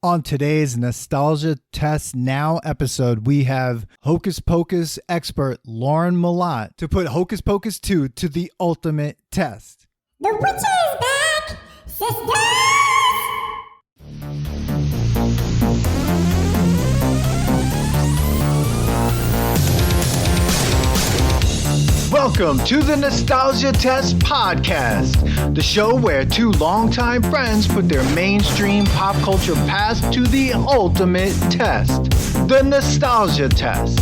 On today's Nostalgia Test Now episode, we have Hocus Pocus expert Lauren Malott to put Hocus Pocus 2 to the ultimate test. The witch is back, sisters! Welcome to the Nostalgia Test Podcast, the show where two longtime friends put their mainstream pop culture past to the ultimate test, the Nostalgia Test.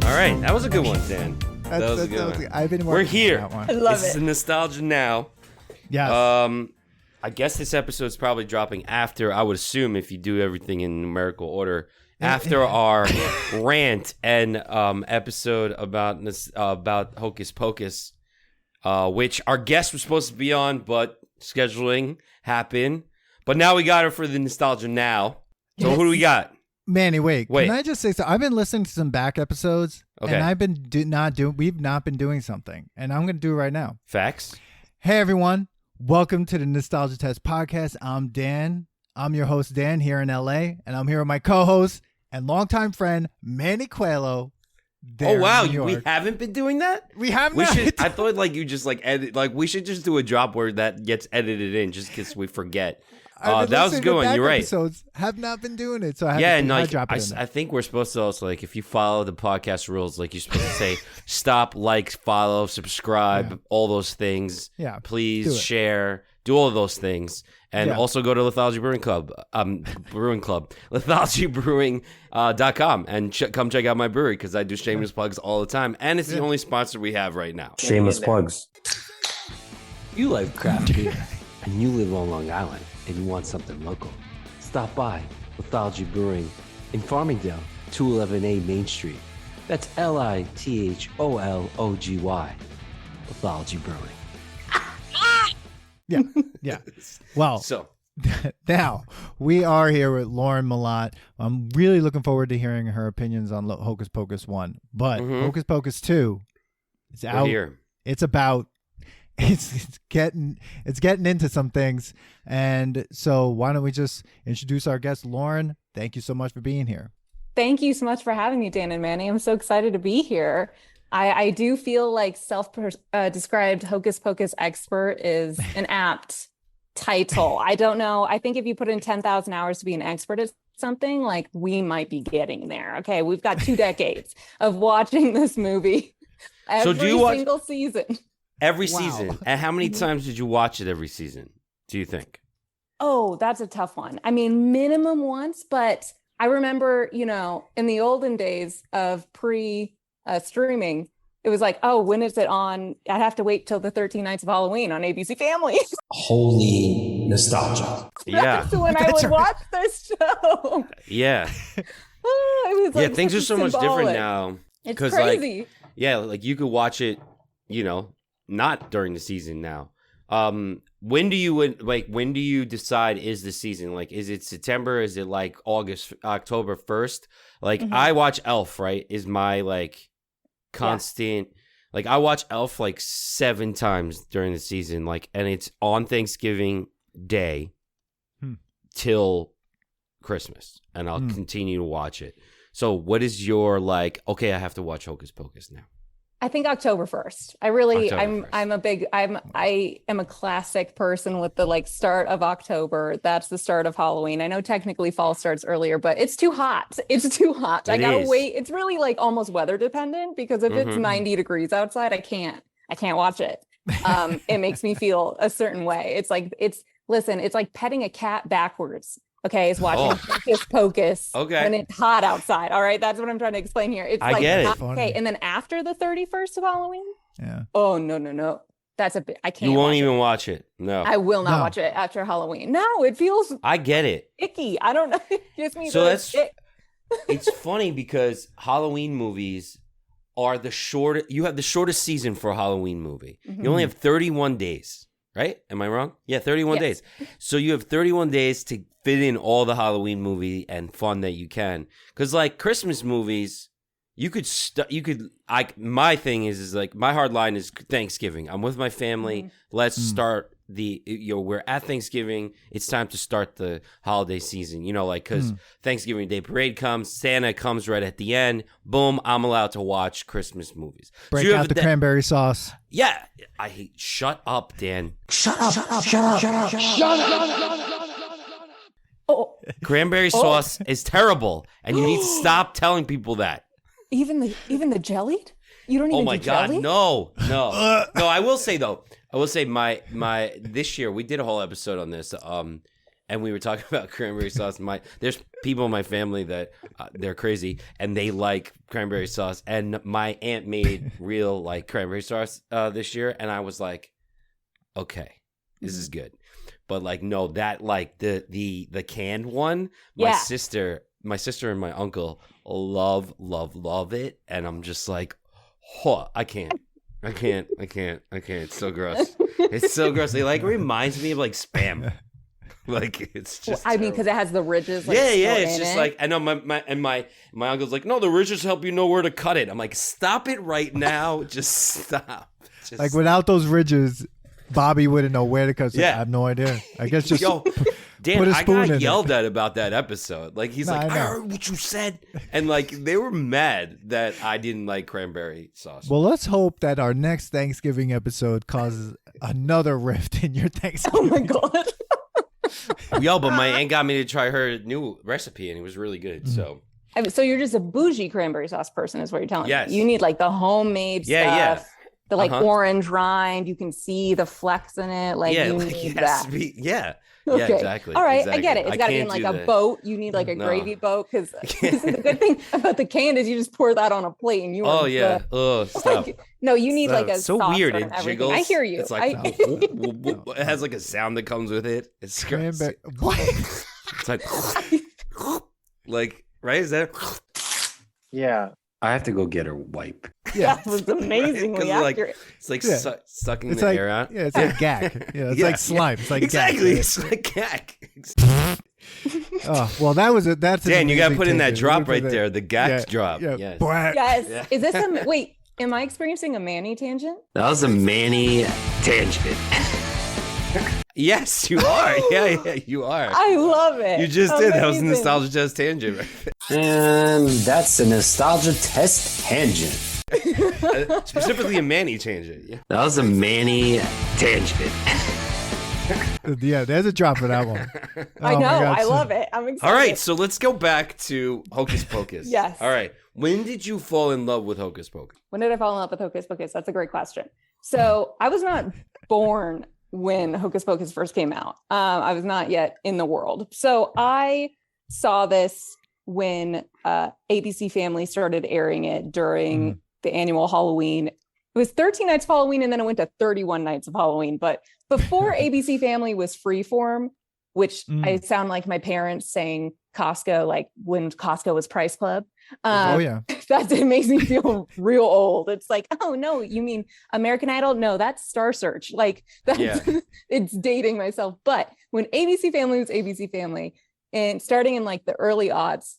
All right, that was a good one, Dan. That was a good one. I've been We're working here. on that one. I love This is it. Nostalgia Now. Yes. I guess this episode's probably dropping after, I would assume, if you do everything in numerical order, after our rant and episode about Hocus Pocus, which our guest was supposed to be on, but scheduling happened. But now we got her for the Nostalgia Now. So who do we got? Manny, wait. Wait. Can I just say so? I've been listening to some back episodes, Okay. and I've been we've not been doing something, and I'm going to do it right now. Facts. Hey everyone, welcome to the Nostalgia Test Podcast. I'm Dan. I'm your host, Dan, here in LA, and I'm here with my co-host and longtime friend, Manny Coelho. Oh wow, we haven't been doing that? We have We not. should. I thought like you just like edit. Like we should just do a drop where that gets edited in, just because we forget. I've been That was a listening good to one. back You're right. Episodes have not been doing it, so I Yeah, have and to like drop it in there. I think we're supposed to also like if you follow the podcast rules, like you're supposed to say stop, like, follow, subscribe, all those things. Yeah, do please it. share, do all of those things, and Yeah. also go to Lithology Brewing Club, lithologybrewing.com, and come check out my brewery because I do shameless plugs all the time, and it's the only sponsor we have right now. Shameless plugs. You like craft beer, and you live on Long Island, and you want something local. Stop by Lithology Brewing in Farmingdale, 211A Main Street. That's Lithologgy. Lithology Brewing. Yeah. Well, So now we are here with Lauren Malott. I'm really looking forward to hearing her opinions on Hocus Pocus 1, but Hocus Pocus 2 is we're out. here. It's about it's getting into some things, and so why don't we just introduce our guest, Lauren? Thank you so much for being here. Thank you so much for having me, Dan and Manny. I'm so excited to be here. I do feel like self-described Hocus Pocus expert is an apt title. I don't know. I think if you put in 10,000 hours to be an expert at something, like we might be getting there. Okay, we've got 2 decades of watching this movie every do you watch- single season. Every Wow. season. And how many times did you watch it every season, do you think? Oh, that's a tough one. I mean, minimum once, but I remember, in the olden days of streaming, it was like, oh, when is it on? I'd have to wait till the 13 Nights of Halloween on ABC Family. Holy nostalgia. Yeah. That's when I would watch this show. Yeah. Oh, it was Yeah, like things are so much different symbolic. now. It's 'Cause, crazy. Yeah, like you could watch it, not during the season now. When do you decide is the season? Like, is it September? Is it like October 1st? Like, I watch Elf, right? Is my like constant. Like, I watch Elf like 7 times during the season, like, and it's on Thanksgiving Day till Christmas, and I'll continue to watch it. So, what is your like? Okay, I have to watch Hocus Pocus now. I think October 1st. I really, October 1st. I am a classic person with the like start of October. That's the start of Halloween. I know technically fall starts earlier, but it's too hot. It's too hot. I gotta wait. It's really like almost weather dependent because if it's 90 degrees outside, I can't watch it. It makes me feel a certain way. It's like, it's like petting a cat backwards. Okay, it's watching Hocus Pocus when it's hot outside. All right, that's what I'm trying to explain here. It's I get it. Okay, and then after the 31st of Halloween, Yeah. oh no, that's a bit. I can't. You won't watch even it. watch it. No, I will not No. watch it after Halloween. No, it feels I get it. icky. I don't know. It gives me So the that's- ick. It's funny because Halloween movies are the shortest. You have the shortest season for a Halloween movie. You only have 31 days, right? Am I wrong? Yeah, 31 Yes. days. So you have 31 days to fit in all the Halloween movie and fun that you can. Because like Christmas movies, My thing is like my hard line is Thanksgiving. I'm with my family. Let's start we're at Thanksgiving. It's time to start the holiday season, because Thanksgiving Day parade comes, Santa comes right at the end. Boom, I'm allowed to watch Christmas movies. Break out the cranberry sauce. Yeah. Shut up, Dan. Shut up. Oh, Cranberry sauce is terrible, and you need to stop telling people that. even the jellied? You don't even Oh my do God, jelly? no. No, I will say though, my this year we did a whole episode on this, and we were talking about cranberry sauce. There's people in my family that they're crazy and they like cranberry sauce, and my aunt made real like cranberry sauce this year, and I was like, okay, this is good, but like no, that like the canned one, my sister and my uncle love it, and I'm just like, I can't. It's so gross. It's so gross. It like reminds me of like Spam. Like it's just. I mean, because it has the ridges. Like, yeah. It's just like I know my uncle's like, no, the ridges help you know where to cut it. I'm like, stop it right now. Just stop. Like without those ridges, Bobby wouldn't know where to cut. So Yeah. I have no idea. I guess just. Dan, put a I spoon got in yelled at about that episode. Like he's like, I I know. heard what you said, and like they were mad that I didn't like cranberry sauce. Well, let's hope that our next Thanksgiving episode causes another rift in your Thanksgiving. Oh my God. Yo, but my aunt got me to try her new recipe, and it was really good. So I mean, so you're just a bougie cranberry sauce person is what you're telling Yes. me. You need like the homemade Yeah. stuff. The like orange rind. You can see the flex in it. Like you like need it has that. to be, yeah, Okay. exactly. All right, exactly. I get it. It's got to be in can't like do a that. boat. You need like a No. gravy boat because the good thing about the canned is you just pour that on a plate and you. Oh are yeah. the- Oh, stop. like, no, you need like a It's so sauce weird. on It everything. jiggles. I hear you. It's like it has like a sound that comes with it. It's gross. Cranberry. What? It's like right? Is that? Yeah. I have to go get a wipe. Yeah. That was amazingly 'Cause, like, accurate. It's like Yeah. sucking It's the like air out. yeah, it's like gag. Yeah, it's Yeah, like slime. It's like exactly. Gag. It's like gag. Oh well, that was it. That's an Dan, you got to amazing put in that tidbit. drop We'll put right that- there. The gag Yeah, drop. Yeah. Yes. Bwah. Yes. Is this a wait? Am I experiencing a Manny tangent? That was a Manny tangent. Yes, you are. Yeah, you are. I love it. You just did. That was a Amazing. nostalgia test tangent. Right And that's a nostalgia test tangent. there. Specifically a Manny tangent. Yeah. That was a Manny tangent. Yeah, there's a drop for that one. I Oh, my know. God, I so- love it. I'm excited. All right, so let's go back to Hocus Pocus. Yes. All right. When did you fall in love with Hocus Pocus? When did I fall in love with Hocus Pocus? That's a great question. So I was not born when Hocus Pocus first came out. I was not yet in the world. So I saw this when ABC Family started airing it during the annual Halloween. It was 13 nights of Halloween, and then it went to 31 nights of Halloween. But before ABC Family was freeform, which I sound like my parents saying Costco, like when Costco was Price Club. Oh yeah. That makes me feel real old. It's like, oh no, you mean American Idol? No, that's Star Search. Like that's Yeah. it's dating myself. But when ABC Family was ABC Family, and starting in like the early aughts,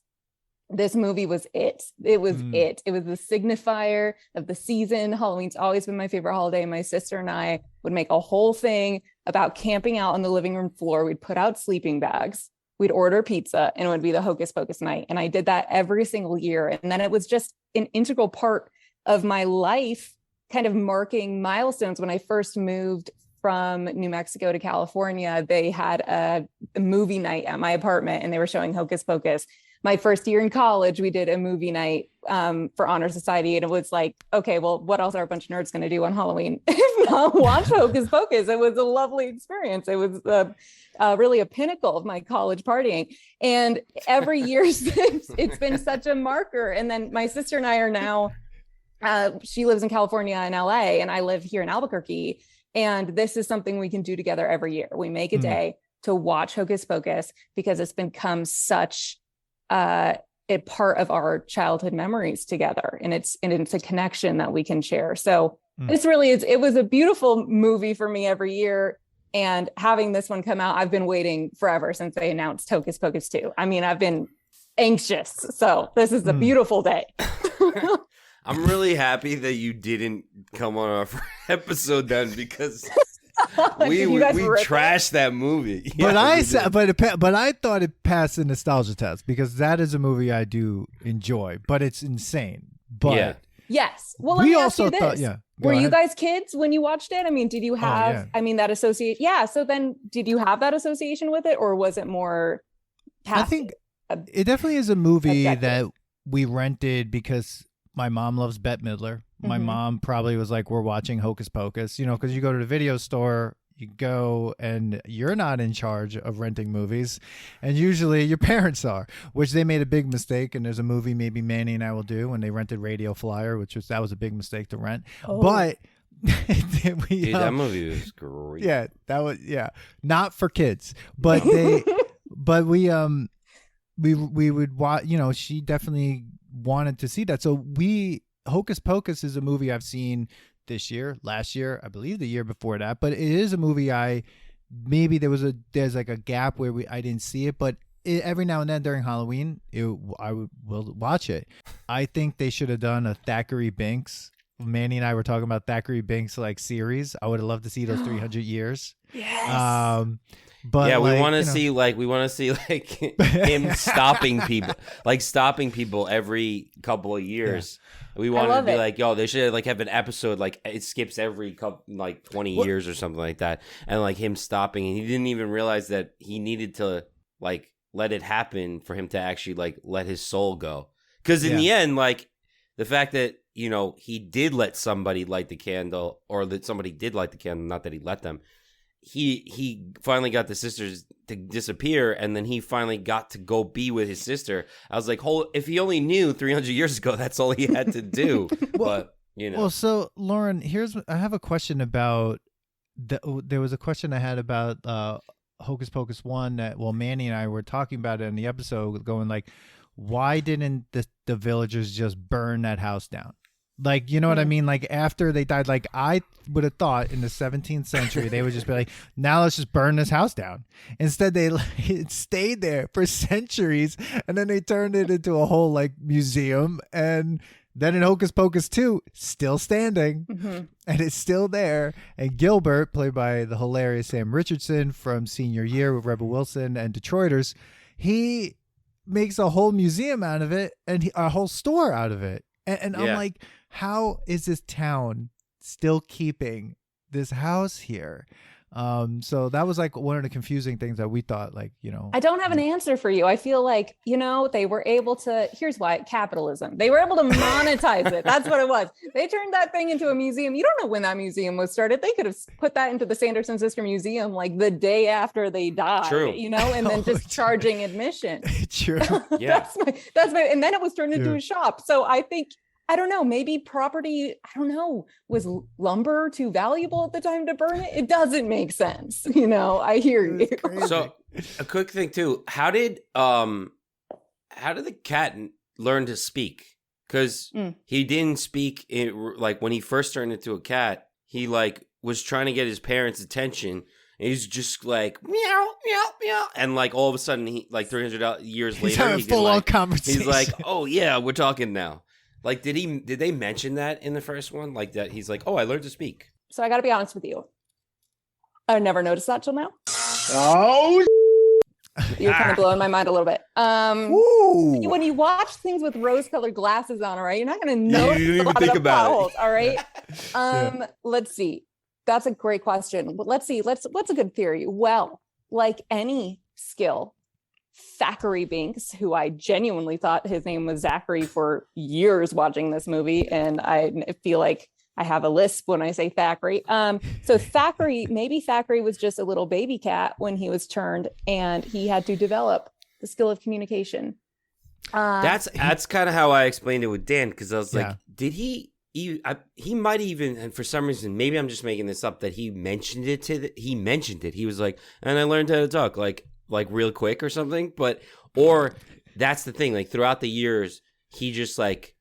this movie was it. It was it. It was the signifier of the season. Halloween's always been my favorite holiday. My sister and I would make a whole thing about camping out on the living room floor. We'd put out sleeping bags. We'd order pizza, and it would be the Hocus Pocus night. And I did that every single year. And then it was just an integral part of my life, kind of marking milestones. When I first moved from New Mexico to California, they had a movie night at my apartment, and they were showing Hocus Pocus. My first year in college, we did a movie night for Honor Society. And it was like, okay, well, what else are a bunch of nerds going to do on Halloween if not watch Hocus Pocus? It was a lovely experience. It was really a pinnacle of my college partying. And every year since, it's been such a marker. And then my sister and I are now, she lives in California and LA, and I live here in Albuquerque. And this is something we can do together every year. We make a day to watch Hocus Pocus because it's become such a part of our childhood memories together. And it's a connection that we can share. So it was a beautiful movie for me every year. And having this one come out, I've been waiting forever since they announced Hocus Pocus 2. I mean, I've been anxious. So this is a beautiful day. I'm really happy that you didn't come on our episode then because we trashed that movie. But Yeah, but I thought it passed the nostalgia test because that is a movie I do enjoy, but it's insane. But Yeah. Yes. Well, let we me also ask you thought, this. yeah. Go Were you ahead. guys kids when you watched it? I mean, did you have, yeah. I mean, that associate? Yeah. So then did you have that association with it or was it more I think it definitely is a movie objective? that we rented because my mom loves Bette Midler. My Mhm. mom probably was like, we're watching Hocus Pocus, because you go to the video store, you go and you're not in charge of renting movies. And usually your parents are, which they made a big mistake. And there's a movie maybe Manny and I will do when they rented Radio Flyer, that was a big mistake to rent. Oh. But Dude, that movie was great. yeah, not for kids, but but we would watch, she definitely wanted to see that. So Hocus Pocus is a movie I've seen this year, last year, I believe the year before that, but it is a movie there's like a gap where I didn't see it, but every now and then during Halloween, will watch it. I think they should have done a Thackeray Binks. Manny and I were talking about Thackeray Binks like series. I would have loved to see those 300 years. Yes. But yeah, we like, want to see him stopping people every couple of years. We want to be like, yo, they should have an episode like it skips every couple 20 years or something like that, and like him stopping, and he didn't even realize that he needed to like let it happen for him to actually like let his soul go. Because in the end, like the fact that he did let somebody light the candle, or that somebody did light the candle, not that he let them. He finally got the sisters to disappear, and then he finally got to go be with his sister. I was like, if he only knew 300 years ago, that's all he had to do. But Well, so Lauren, I have a question about there was a question I had about Hocus Pocus 1 that Manny and I were talking about it in the episode, going like, why didn't the villagers just burn that house down? Like, you know what I mean? Like, after they died, like, I would have thought in the 17th century, they would just be like, now let's just burn this house down. Instead, it stayed there for centuries, and then they turned it into a whole, like, museum. And then in Hocus Pocus 2, still standing, and it's still there. And Gilbert, played by the hilarious Sam Richardson from Senior Year with Rebel Wilson and Detroiters, he makes a whole museum out of it and a whole store out of it. And I'm like, how is this town still keeping this house here? So that was like one of the confusing things that we thought, like, I don't have an answer for you. I feel like, they were able to, here's why, capitalism. They were able to monetize it. That's what it was. They turned that thing into a museum. You don't know when that museum was started. They could have put that into the Sanderson Sister Museum like the day after they died, True. and then just charging admission. True. Yeah. That's my, and then it was turned into a shop. So I think, I don't know, maybe property, was lumber too valuable at the time to burn it? It doesn't make sense. I hear you. So a quick thing too, how did the cat learn to speak? Because he didn't speak like when he first turned into a cat, he like was trying to get his parents' attention. And he's just like meow meow meow, and like all of a sudden he like 300 years later He's having full on conversation. He's like, oh yeah, we're talking now. Like, did they mention that in the first one? Like that he's like, oh, I learned to speak. So I got to be honest with you. I never noticed that till now. Oh, You're kind of blowing my mind a little bit. Ooh. When you watch things with rose-colored glasses on, all right, you're not going to notice You didn't a even lot think of the about plot it. holes, all right? Let's see. That's a great question. But let's see. What's a good theory? Well, like any skill, Thackeray Binks, who I genuinely thought his name was Zachary for years watching this movie, and I feel like I have a lisp when I say Thackeray. So maybe Thackeray was just a little baby cat when he was turned, and he had to develop the skill of communication. That's kind of how I explained it with Dan, because I was like, did he might even, and for some reason, maybe I'm just making this up, that he mentioned it. He was like, and I learned how to talk like real quick or something. Or that's the thing. Like throughout the years, he just like,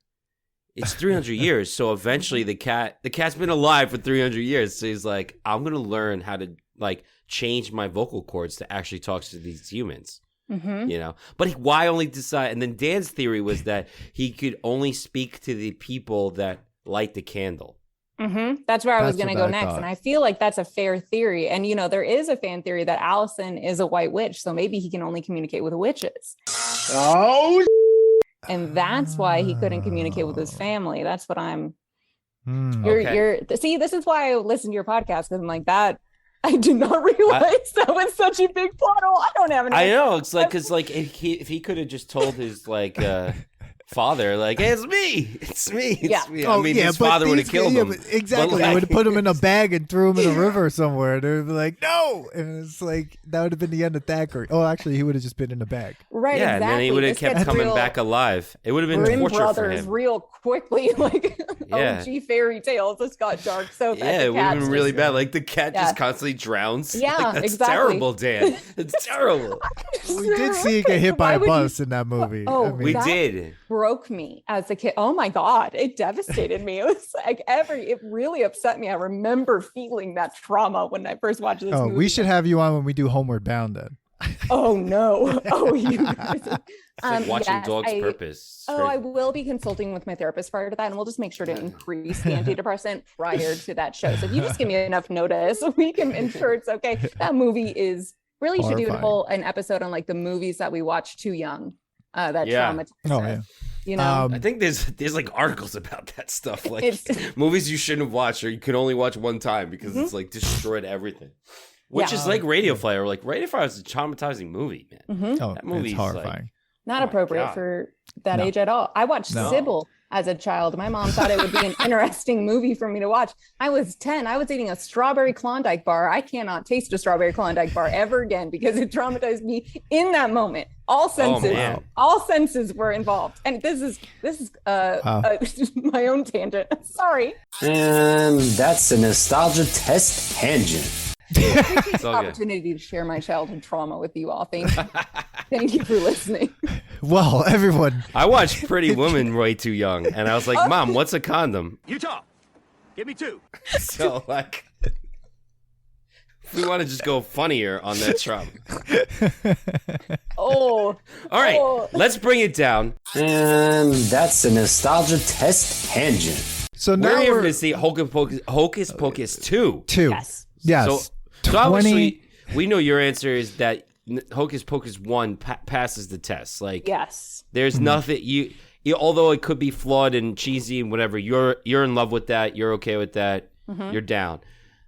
it's 300 years. So eventually the cat's been alive for 300 years. So he's like, I'm going to learn how to like change my vocal cords to actually talk to these humans. You know, but why only decide? And then Dan's theory was that he could only speak to the people that light the candle. That's where I was going to go next. thought. And I feel like that's a fair theory. And, you know, there is a fan theory that Allison is a white witch. So maybe he can only communicate with witches. Oh, And that's why he couldn't communicate with his family. That's what I'm. See, this is why I listen to your podcast, because I'm like that. I did not realize that was such a big plot hole. I don't have any. I know, it's like, because like if he could have just told his like father, like, hey, it's me, it's me. I mean, his father would have killed him. Exactly. I would have put him in a bag and threw him in a river somewhere. They would be like, no. And it's like, that would have been the end of Thackeray. Oh, actually, he would have just been in a bag. Right, yeah, exactly. and then he would have kept coming back alive. It would have been Grimm torture Brothers for him. real quickly, like OG fairy tales. This got dark so fast. Yeah, it would have been really bad. Like the cat just constantly drowns. Yeah, like, that's exactly. terrible, Dan. It's terrible. We did see it get hit by a bus in that movie. Oh, I mean, We did. Broke me as a kid. Oh my God, it devastated me. It was like it really upset me. I remember feeling that trauma when I first watched this movie. we should have you on when we do Homeward Bound then. Oh no. Oh, you. It's like watching Dog's Purpose. It's I crazy. will be consulting with my therapist prior to that, and we'll just make sure to increase the antidepressant prior to that show. So if you just give me enough notice, we can ensure it's okay. That movie is really should do an episode on like the movies that we watch too young. That traumatized Oh, us. yeah. You know, I think there's like articles about that stuff, like movies you shouldn't have watched or you can only watch one time because it's like destroyed everything. Which is like Radio Flyer. Like Radio Flyer is a traumatizing movie, man. Oh, That movie it's is horrifying. like, not appropriate for that age at all. I watched Sybil as a child. My mom thought it would be an interesting movie for me to watch. I was 10. I was eating a strawberry Klondike bar. I cannot taste a strawberry Klondike bar ever again because it traumatized me in that moment. All senses were involved. And this is my own tangent. Sorry. And that's a nostalgia test tangent. It's an opportunity to share my childhood trauma with you all. Thank you for listening. Well, everyone. I watched Pretty Woman way too young, and I was like, Mom, what's a condom? Utah, give me 2. So, like, we want to just go funnier on that trauma. All right, let's bring it down. And that's a nostalgia test tangent. So now we're here to see Hocus Pocus 2. Yes. So obviously, we know your answer is that Hocus Pocus 1 passes the test. Like, yes, there's nothing you although it could be flawed and cheesy and whatever, you're in love with that. You're okay with that. You're down.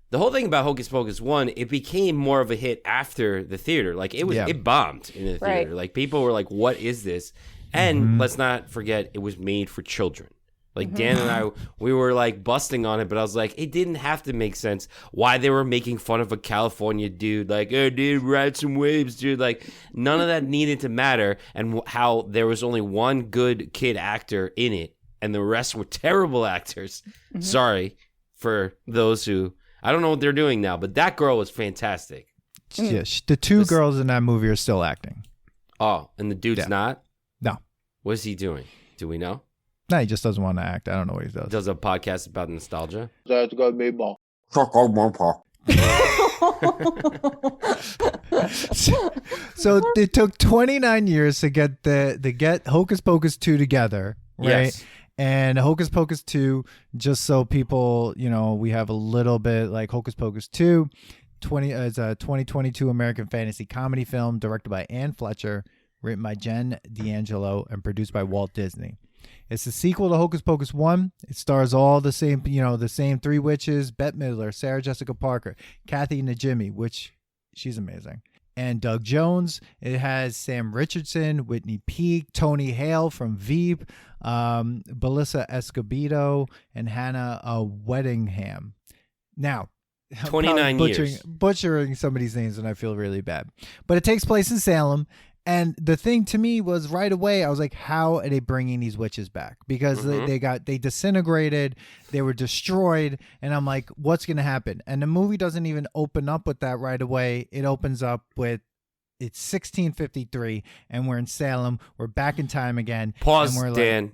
The whole thing about Hocus Pocus 1, it became more of a hit after the theater. Like it bombed in the theater. Right. Like people were like, "What is this?" And let's not forget, it was made for children. Like Dan and I, we were like busting on it, but I was like, it didn't have to make sense why they were making fun of a California dude. Like, oh, dude, ride some waves, dude. Like, none of that needed to matter. And how there was only one good kid actor in it, and the rest were terrible actors. Sorry for those who, I don't know what they're doing now, but that girl was fantastic. Yeah, the two girls in that movie are still acting. Oh, and the dude's not? No. What is he doing? Do we know? No, he just doesn't want to act. I don't know what he does. Does a podcast about nostalgia? That's gonna be more. So it took 29 years to get Hocus Pocus 2 together, right? Yes. And Hocus Pocus 2, just so people, we have a little bit like Hocus Pocus 2, is a 2022 American fantasy comedy film directed by Ann Fletcher, written by Jen D'Angelo, and produced by Walt Disney. It's the sequel to Hocus Pocus 1. It stars all the same, the same three witches: Bette Midler, Sarah Jessica Parker, Kathy Najimy, which she's amazing, and Doug Jones. It has Sam Richardson, Whitney Peake, Tony Hale from Veep, Belissa Escobedo, and Hannah Weddingham. Now, 29 years. Butchering some of these names, and I feel really bad. But it takes place in Salem. And the thing to me was right away, I was like, how are they bringing these witches back? Because they disintegrated, they were destroyed. And I'm like, what's going to happen? And the movie doesn't even open up with that right away. It opens up with, it's 1653 and we're in Salem. We're back in time again. Pause, and we're Dan.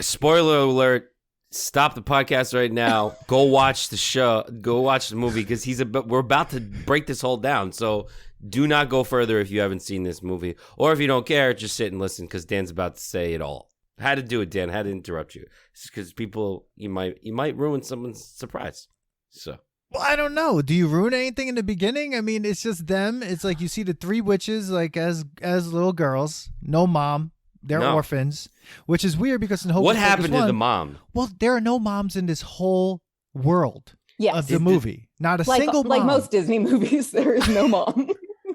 Spoiler alert. stop the podcast right now. Go watch the show. Go watch the movie because we're about to break this whole down. So do not go further if you haven't seen this movie, or if you don't care, just sit and listen because Dan's about to say it all. Had to do it, Dan. Had to interrupt you because people you might ruin someone's surprise. So. Well, I don't know. Do you ruin anything in the beginning? I mean, it's just them. It's like you see the three witches like as little girls, no mom. They're orphans, which is weird because in Hocus what Pocus happened 1, to the mom? Well, there are no moms in this whole world of the movie. Not a single mom. Like most Disney movies, there is no mom.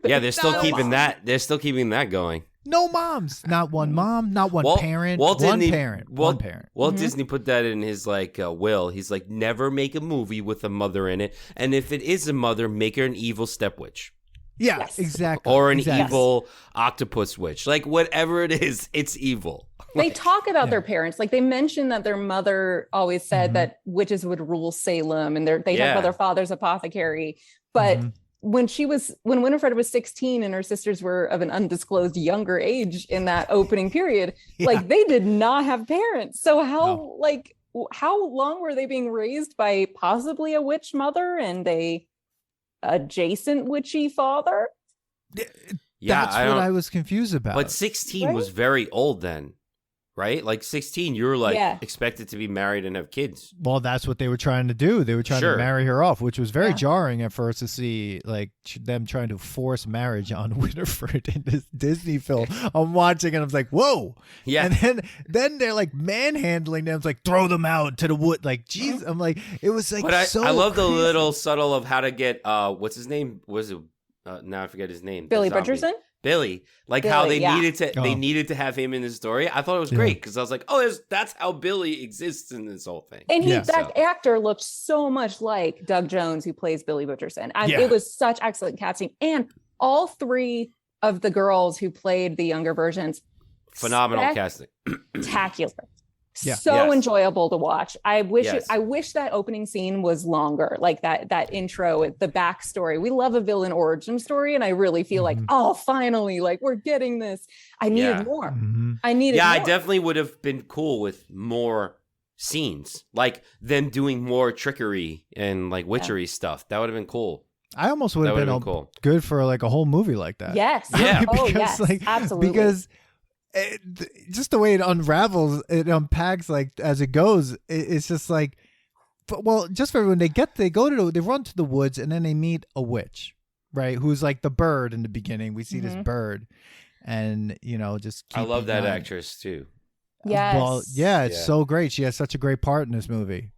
Yeah, they're still keeping that. They're still keeping that going. No moms. Not one mom. Not one parent. Walt one Disney, parent. Walt, one parent. Walt Disney put that in his will. He's like, never make a movie with a mother in it, and if it is a mother, make her an evil step witch. Yeah, yes. exactly. Or an evil octopus witch. Like whatever it is, it's evil. They talk about their parents. Like they mention that their mother always said that witches would rule Salem, and they talk about their father's apothecary. But when Winifred was 16 and her sisters were of an undisclosed younger age in that opening period, like they did not have parents. So how long were they being raised by possibly a witch mother and a adjacent witchy father? That's what I was confused about. But 16 was very old then, right? Like 16, you were expected to be married and have kids. Well, that's what they were trying to do. They were trying to marry her off, which was very jarring at first to see like them trying to force marriage on Winifred in this Disney film. I'm watching and I was like, whoa. Yeah. And then they're like manhandling them. It's like, throw them out to the wood. Like, geez. I'm like, it was like, I love the little subtle of how to get, what's his name? Was it? Now I forget his name. Billy Butcherson? Billy, how they needed to have him in the story. I thought it was great because I was like, oh, that's how Billy exists in this whole thing. And that actor looked so much like Doug Jones, who plays Billy Butcherson. It was such excellent casting, and all three of the girls who played the younger versions, phenomenal casting, spectacular. So enjoyable to watch. I wish that opening scene was longer, like that intro, the backstory. We love a villain origin story, and I really feel like, oh, finally, like we're getting this. I needed more. I needed more. I definitely would have been cool with more scenes, like them doing more trickery and like witchery stuff. That would have been cool. I almost would have been cool. Good for like a whole movie like that. Yes. Yeah. Absolutely. Because just the way it unravels, it unpacks like as it goes. It's just like, well, just for when they run to the woods and then they meet a witch, right? Who's like the bird in the beginning. We see this bird, and just I love that actress too. Yes. Well, yeah, it's so great. She has such a great part in this movie.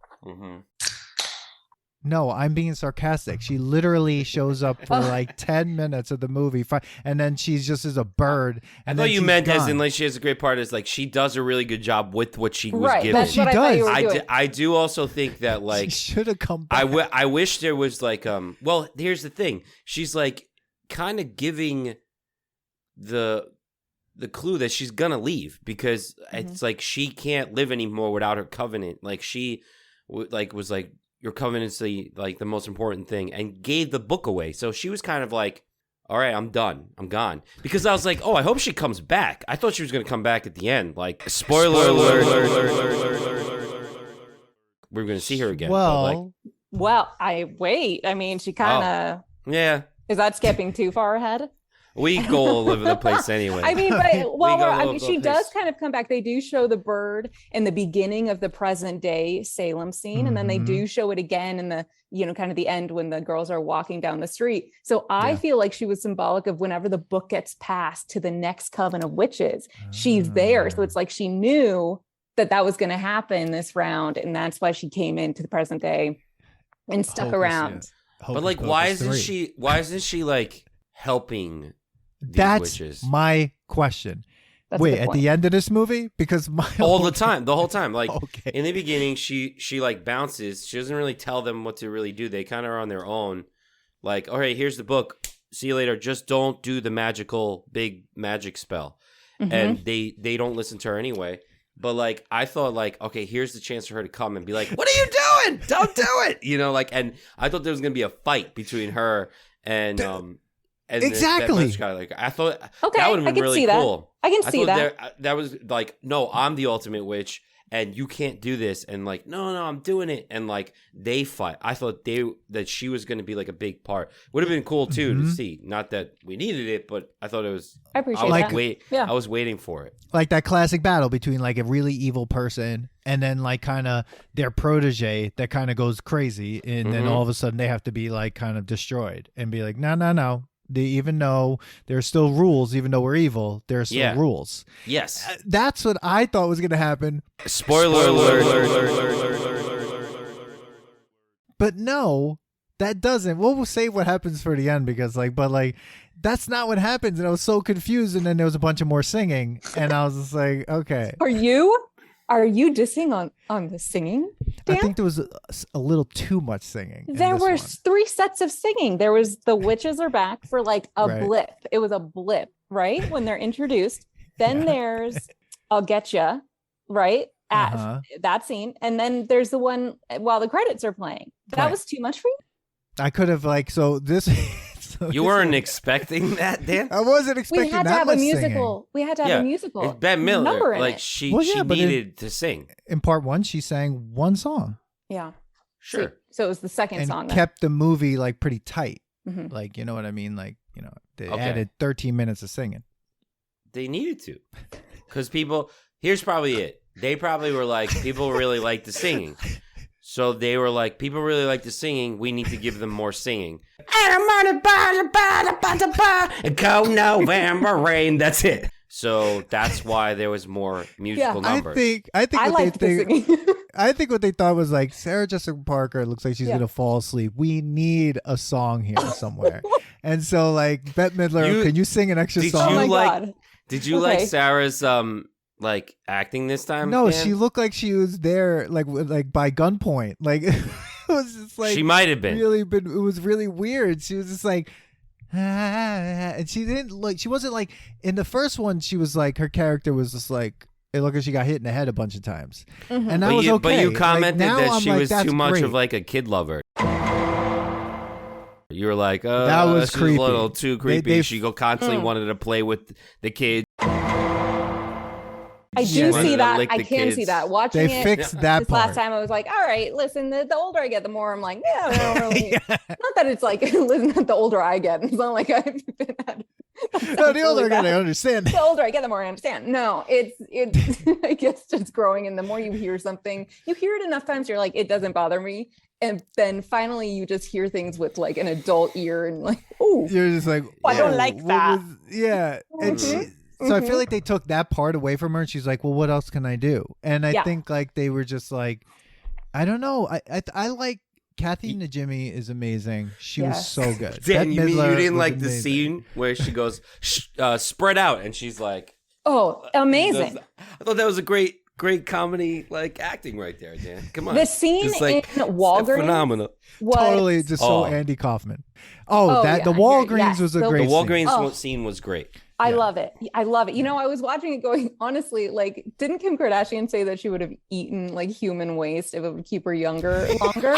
No, I'm being sarcastic. She literally shows up for like 10 minutes of the movie, and then she's just as a bird. I thought you meant as in like she has a great part. As like she does a really good job with what she was given. That's what I do also think that like she should have come back. I wish there was like Well, here's the thing. She's like kind of giving the clue that she's gonna leave because it's like she can't live anymore without her covenant. Like she was like, your covenant's the most important thing, and gave the book away. So she was kind of like, all right, I'm done. I'm gone. Because I was like, oh, I hope she comes back. I thought she was going to come back at the end. Like, spoiler alert. We're going to see her again. Well, I mean, she kind of... Yeah. Is that skipping too far ahead? We go all over the place anyway. I mean, she does kind of come back. They do show the bird in the beginning of the present day Salem scene, and then they do show it again in the, kind of the end when the girls are walking down the street. So I feel like she was symbolic of whenever the book gets passed to the next coven of witches, she's there. So it's like she knew that was going to happen this round, and that's why she came into the present day and stuck around. But like, why isn't she like helping? That's witches? My question. Wait, at the end of this movie? Because the whole time. Like in the beginning, she like bounces. She doesn't really tell them what to really do. They kind of are on their own. Like, all right, here's the book. See you later. Just don't do the big magic spell. And they don't listen to her anyway. But like, I thought like, okay, here's the chance for her to come and be like, what are you doing? Don't do it. And I thought there was going to be a fight between her and exactly. I thought that would have been really cool. I can see that. That was like, no, I'm the ultimate witch, and you can't do this, and like, no, I'm doing it, and like they fight. I thought that she was going to be like a big part. Would have been cool too to see. Not that we needed it, but I thought it was. I appreciate that. I was waiting for it. Like that classic battle between like a really evil person and then like kind of their protege that kind of goes crazy, and then all of a sudden they have to be like kind of destroyed and be like, no. Even though there's still rules, even though we're evil, there are still rules. Yes. That's what I thought was going to happen. Spoiler alert. But no, that doesn't. We'll say what happens for the end because that's not what happens. And I was so confused. And then there was a bunch of more singing. And I was just like, okay. Are you dissing on the singing, Dan? I think there was a little too much singing. There were 3 sets of singing. There was the witches are back for like a blip. It was a blip, right? When they're introduced. Then there's I'll Get Ya, right? At that scene. And then there's the one while the credits are playing. That was too much for you? I could have You weren't expecting that, Dan? I wasn't expecting that much singing. We had to have a musical. It's Bette Midler. Number in like it. she needed to sing. In part 1, she sang one song. Yeah. Sure. So it was the second and song. And kept the movie like pretty tight. Like, you know what I mean? Like, you know, they added 13 minutes of singing. They needed to. Because here's probably it. They probably were like, people really like the singing. So they were like, people really like the singing. We need to give them more singing. And cold November rain. That's it. So that's why there was more musical numbers. I think what they thought was like, Sarah Jessica Parker looks like she's gonna fall asleep. We need a song here somewhere. And so like, Bette Midler, can you sing an extra song? God. Did you like Sarah's like acting this time? No, Dan? she looked like she was there like by gunpoint. Like it was just like she might have been. It was really weird. She was just like and she didn't look. She wasn't like in the first one. She was like her character was just like it looked like she got hit in the head a bunch of times, and that was okay. But you commented that she was too much great. of like a kid lover. You were like, that was creepy. A little too creepy. She constantly wanted to play with the kids. I do see that. I can see that. Watching they fixed that this part. last time, I was like, all right, listen, the older I get, the more I'm like, I don't really. Not that it's like, listen, the older I get. It's not like I've been at. No, the older I get, I understand. The older I get, the more I understand. No, it's I guess just growing. And the more you hear something, you hear it enough times, you're like, it doesn't bother me. And then finally you just hear things with like an adult ear and like, oh, you're just like, I don't like that. And so I feel like they took that part away from her and she's like, well, what else can I do? And I think like they were just like, I don't know. I like Kathy Najimy is amazing. She was so good. Dan, you mean you didn't like the scene where she goes, spread out, and she's like, oh, amazing. I thought that was a great comedy like acting right there, Dan. Come on. The scene in Walgreens phenomenal. Totally just so Andy Kaufman. The Walgreens was a great scene. The Walgreens scene was great. I love it. I love it. You know, I was watching it going, honestly, like, didn't Kim Kardashian say that she would have eaten like human waste if it would keep her younger longer?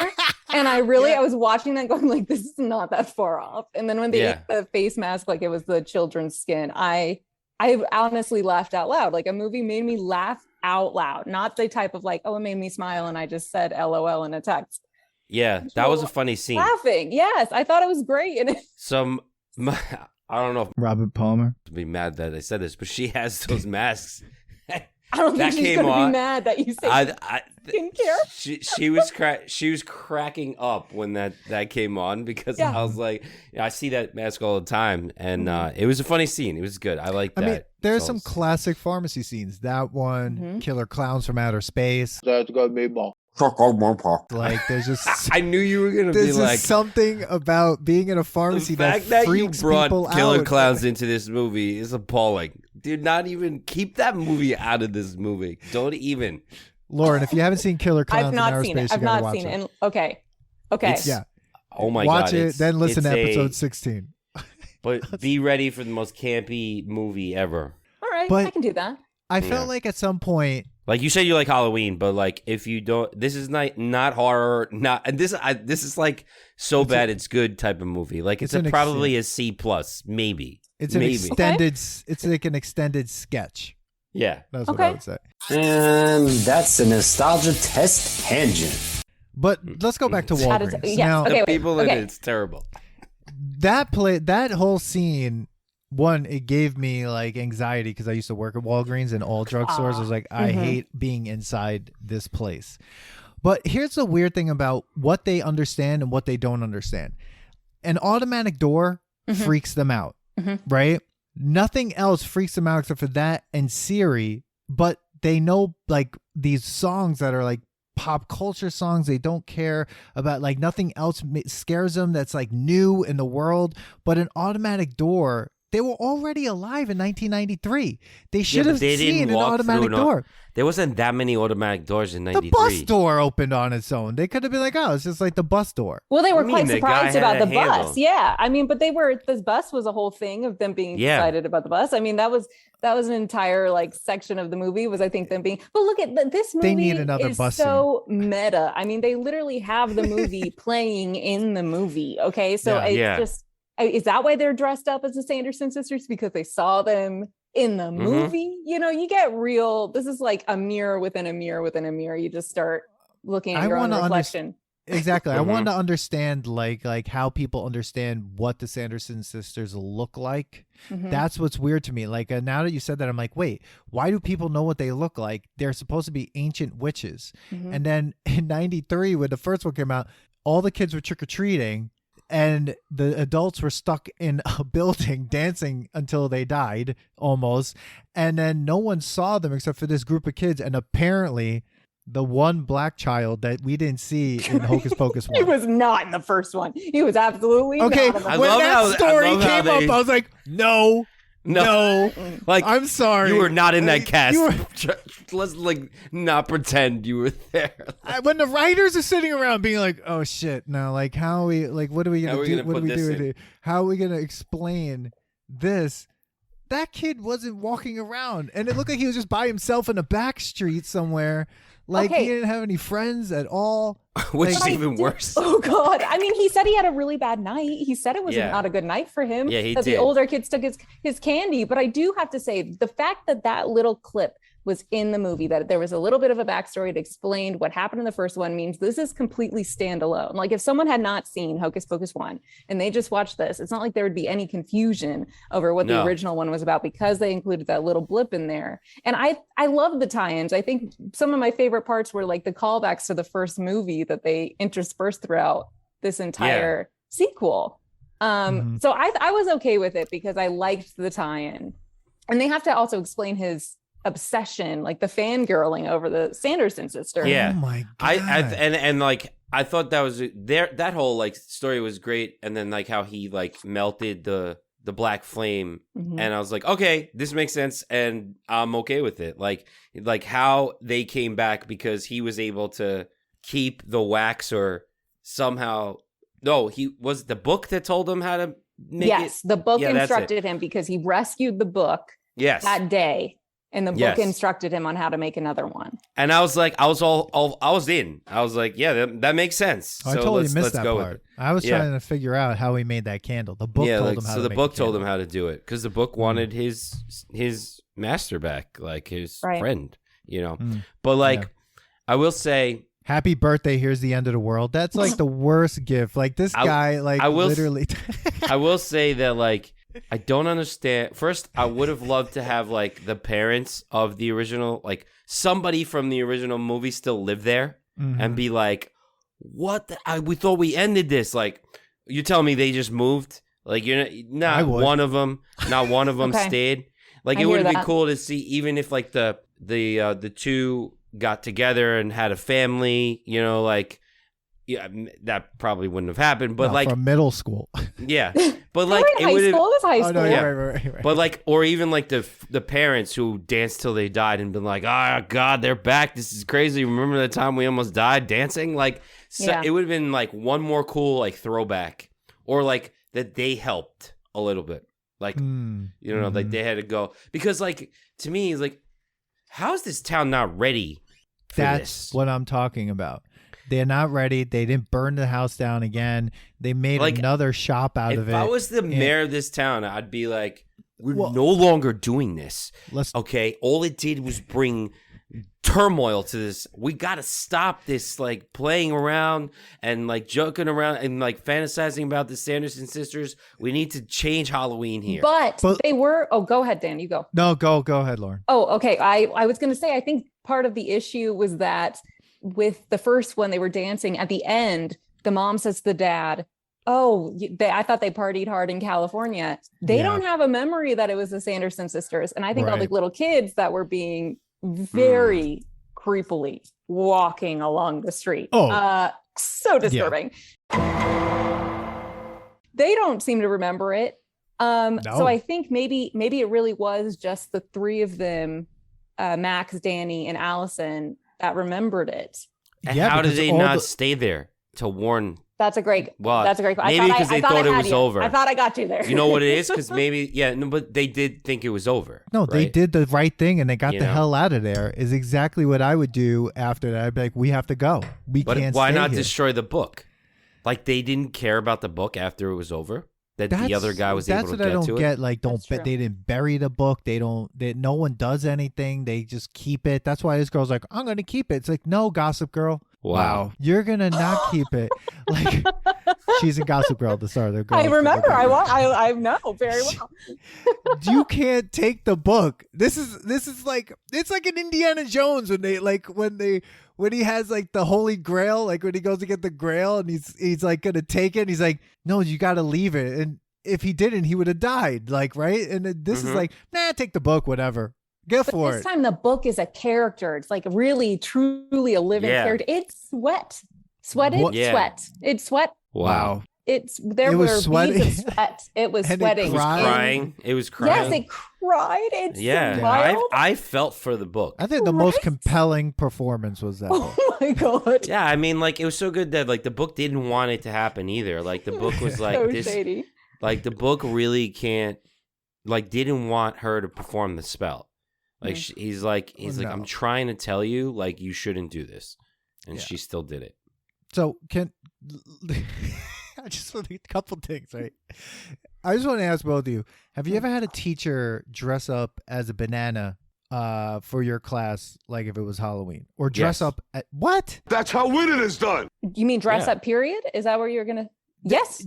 And I was watching that going like, this is not that far off. And then when they ate the face mask, like it was the children's skin, I honestly laughed out loud. Like a movie made me laugh out loud, not the type of like, oh, it made me smile and I just said LOL in a text. Yeah, that was a funny scene. Laughing. Yes, I thought it was great. And I don't know if Robert Palmer to be mad that I said this, but she has those masks. I don't think she's gonna be mad that you say I didn't care. She was cracking up when that came on because I was like, I see that mask all the time, and it was a funny scene. It was good. I like that. I mean, there's some classic pharmacy scenes. That one, Killer Clowns from Outer Space. That's got me more. Like there's just I knew you were gonna be like something about being in a pharmacy the fact that you brought Killer out. Clowns into this movie is appalling. Dude, not even keep that movie out of this movie. Don't even. Lauren, if you haven't seen Killer Clowns I've in not Outer seen Space, it. I've not seen it. And okay. Oh my watch god. Watch it, then listen to episode 16. But be ready for the most campy movie ever. All right, I can do that. I felt like at some point, like you said, you like Halloween, but like if you don't, this is not horror, and this is like so bad it's good type of movie. Like it's probably a C+, maybe. It's an extended. It's like an extended sketch. Yeah. That's what I Okay. would say. And that's a nostalgia test tangent. But let's go back to Walgreens. yes, Now, okay. The people in okay. it's terrible. that whole scene, one, it gave me like anxiety because I used to work at Walgreens and all drugstores. I was like, I hate being inside this place. But here's the weird thing about what they understand and what they don't understand. An automatic door freaks them out, right? Nothing else freaks them out except for that and Siri, but they know like these songs that are like pop culture songs. They don't care about like nothing else scares them that's like new in the world. But an automatic door, they were already alive in 1993. They should have seen an automatic door. There wasn't that many automatic doors in The 93. bus door opened on its own. They could have been like, oh, it's just like the bus door. Well, they were I mean, quite the guy surprised had about a the handle. bus. Yeah. I mean, but this bus was a whole thing of them being excited about the bus. I mean, that was an entire like section of the movie was I think them being, but look at this movie. They need another is bus so meta. I mean, they literally have the movie playing in the movie. Okay. So it's just, is that why they're dressed up as the Sanderson sisters? Because they saw them in the movie? You know, you get real, this is like a mirror within a mirror within a mirror. You just start looking at your own reflection. Exactly. I wanted to understand like how people understand what the Sanderson sisters look like. That's what's weird to me. Like now that you said that, I'm like, wait, why do people know what they look like? They're supposed to be ancient witches. And then in 93, when the first one came out, all the kids were trick-or-treating and the adults were stuck in a building dancing until they died almost. And then no one saw them except for this group of kids. And apparently the one black child that we didn't see in Hocus Pocus 1. He was not in the first one. He was absolutely okay. not in the I When love that how- story I love how came up, I was like, no. Like, I'm sorry. You were not in that cast. You Let's like not pretend you were there. when the writers are sitting around being like, "Oh shit, now like how are we like what are we How gonna are we do? gonna What are put we this doing? in?" Here? How are we gonna explain this?" That kid wasn't walking around, and it looked like he was just by himself in a back street somewhere. Like he didn't have any friends at all. Which Like- is even worse. Oh God. I mean, he said he had a really bad night. He said it was not a good night for him. Yeah, he that did. the older kids took his candy. But I do have to say the fact that little clip was in the movie, that there was a little bit of a backstory that explained what happened in the first one, means this is completely standalone. Like if someone had not seen Hocus Pocus 1 and they just watched this, it's not like there would be any confusion over what the original one was about because they included that little blip in there. And I love the tie-ins. I think some of my favorite parts were like the callbacks to the first movie that they interspersed throughout this entire sequel. So I was okay with it because I liked the tie-in. And they have to also explain his obsession, like the fangirling over the Sanderson sister. Yeah. Oh my god. And like I thought that was that whole like story was great, and then like how he like melted the black flame, and I was like, okay, this makes sense, and I'm okay with it. Like how they came back because he was able to keep the wax, or somehow he was the book that told him how to make it. The book Yeah, that's instructed him because he rescued the book that day. And the book instructed him on how to make another one. And I was like, I was in. I was like, yeah, that makes sense. I So totally let's missed that go with part. it. I was trying to figure out how he made that candle. The book told him how to the make book the told candle. him how to do it because the book wanted his master back, like his friend, you know. But like, I will say, happy birthday, here's the end of the world. That's like the worst gift. Like this guy, like literally. I will say that like I don't understand. First, I would have loved to have like the parents of the original, like somebody from the original movie still live there and be like, what? We thought we ended this. Like, you tell me they just moved? Like, you're not one of them stayed. Like, it would have been cool to see, even if like the two got together and had a family, you know, like, yeah, that probably wouldn't have happened, but like from middle school. Yeah, but like it would have. It was high school. Oh, no, yeah. right. But like, or even like the parents who danced till they died and been like, oh God, they're back. This is crazy. Remember the time we almost died dancing? Like, it would have been like one more cool like throwback, or like that they helped a little bit. Like, you know, like they had to go because like to me, it's like, how is this town not ready for That's this? what I'm talking about. They're not ready. They didn't burn the house down again. They made Like, another shop out of it. If I was the mayor of this town, I'd be like, We're no longer doing this. Let's Okay, all it did was bring turmoil to this. We got to stop this, like, playing around and, like, joking around and, like, fantasizing about the Sanderson sisters. We need to change Halloween here. But they were. Oh, go ahead, Dan. You go. No, go ahead, Lauren. Oh, okay. I was going to say, I think part of the issue was that with the first one, they were dancing. At the end, the mom says to the dad, oh, I thought they partied hard in California. They don't have a memory that it was the Sanderson sisters. And I think all the little kids that were being very creepily walking along the street. So disturbing. They don't seem to remember it. So I think maybe it really was just the three of them, Max, Danny, and Allison, that remembered it. And how did they not stay there to warn? That's a great. That's a great. Maybe because they thought it was over. I thought I got you there. You know what it is? Because but they did think it was over. No, they right? did the right thing and they got the hell out of there. Is exactly what I would do after that. I'd be like, we have to go. Can't. Why stay not here. destroy the book? Like they didn't care about the book after it was over. That the other guy was able to get to it. That's what I don't get. Like, they didn't bury the book. No one does anything. They just keep it. That's why this girl's like, I'm gonna keep it. It's like, no, Gossip Girl. Wow. You're gonna not keep it. Like, she's in Gossip Girl, the star of the girl. I remember. I know very well. You can't take the book. This is like, it's like an Indiana Jones when he has like the Holy Grail, like when he goes to get the Grail and he's like gonna take it. And he's like, no, you got to leave it. And if he didn't, he would have died. Like, right? And this is like, nah, take the book, whatever. Go for it. This time the book is a character. It's like really, truly a living character. It's sweat. It's sweat. Wow. There were beads of sweat. It was sweating. It was crying. It was crying. Yes, it cried. It's wild. I felt for the book. I think the most compelling performance was that book. Oh my God. Yeah, I mean, like, it was so good that, like, the book didn't want it to happen either. Like, the book was like so this. shady. Like, the book really didn't want her to perform the spell. Like, he's like, I'm trying to tell you, like, you shouldn't do this. And she still did it. So I just want a couple things, right? I just want to ask both of you: have you ever had a teacher dress up as a banana for your class, like if it was Halloween, or dress up at what? That's how winning is done. You mean dress up? Period? Is that where you're gonna? Yes.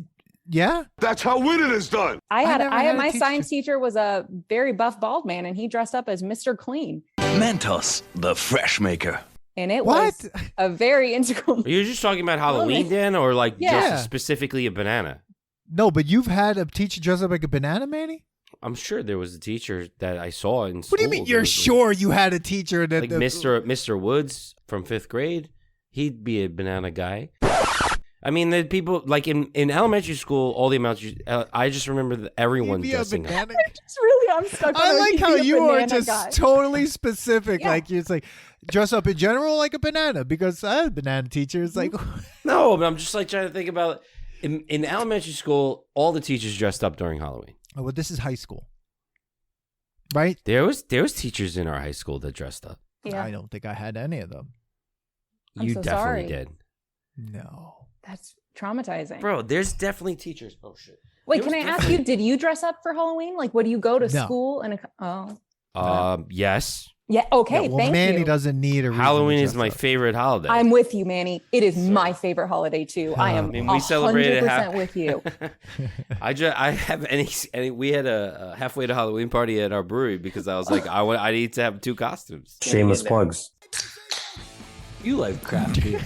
Yeah. That's how winning is done. I had my science teacher was a very buff bald man, and he dressed up as Mr. Clean. Mentos, the fresh maker. And it was a very integral. Are you just talking about Halloween, Dan, or like just specifically a banana? No, but you've had a teacher dress up like a banana, Manny? I'm sure there was a teacher that I saw in school. What do you mean you're sure you had a teacher that like Mr. Woods from 5th grade? He'd be a banana guy. I mean, the people like in elementary school, all the amounts. I just remember that everyone dressing up. I'm stuck. I like how you are just totally specific. Yeah. Like it's like dress up in general like a banana because I had a banana teacher. It's like no, but I'm just like trying to think about in elementary school, all the teachers dressed up during Halloween. Oh, well, this is high school, right? There was teachers in our high school that dressed up. Yeah. I don't think I had any of them. You definitely did. No. That's traumatizing. Bro, there's definitely teachers. Oh, shit. Wait, can I ask you, did you dress up for Halloween? Like, what do you go to school? Yes. Yeah, okay, thank Manny you. doesn't need a reason Halloween is my favorite holiday. I'm with you, Manny. It is my favorite holiday, too. I am we celebrated 100% with you. We had a halfway to Halloween party at our brewery because I was like, I need to have 2 costumes. Shameless plugs. You like craft beer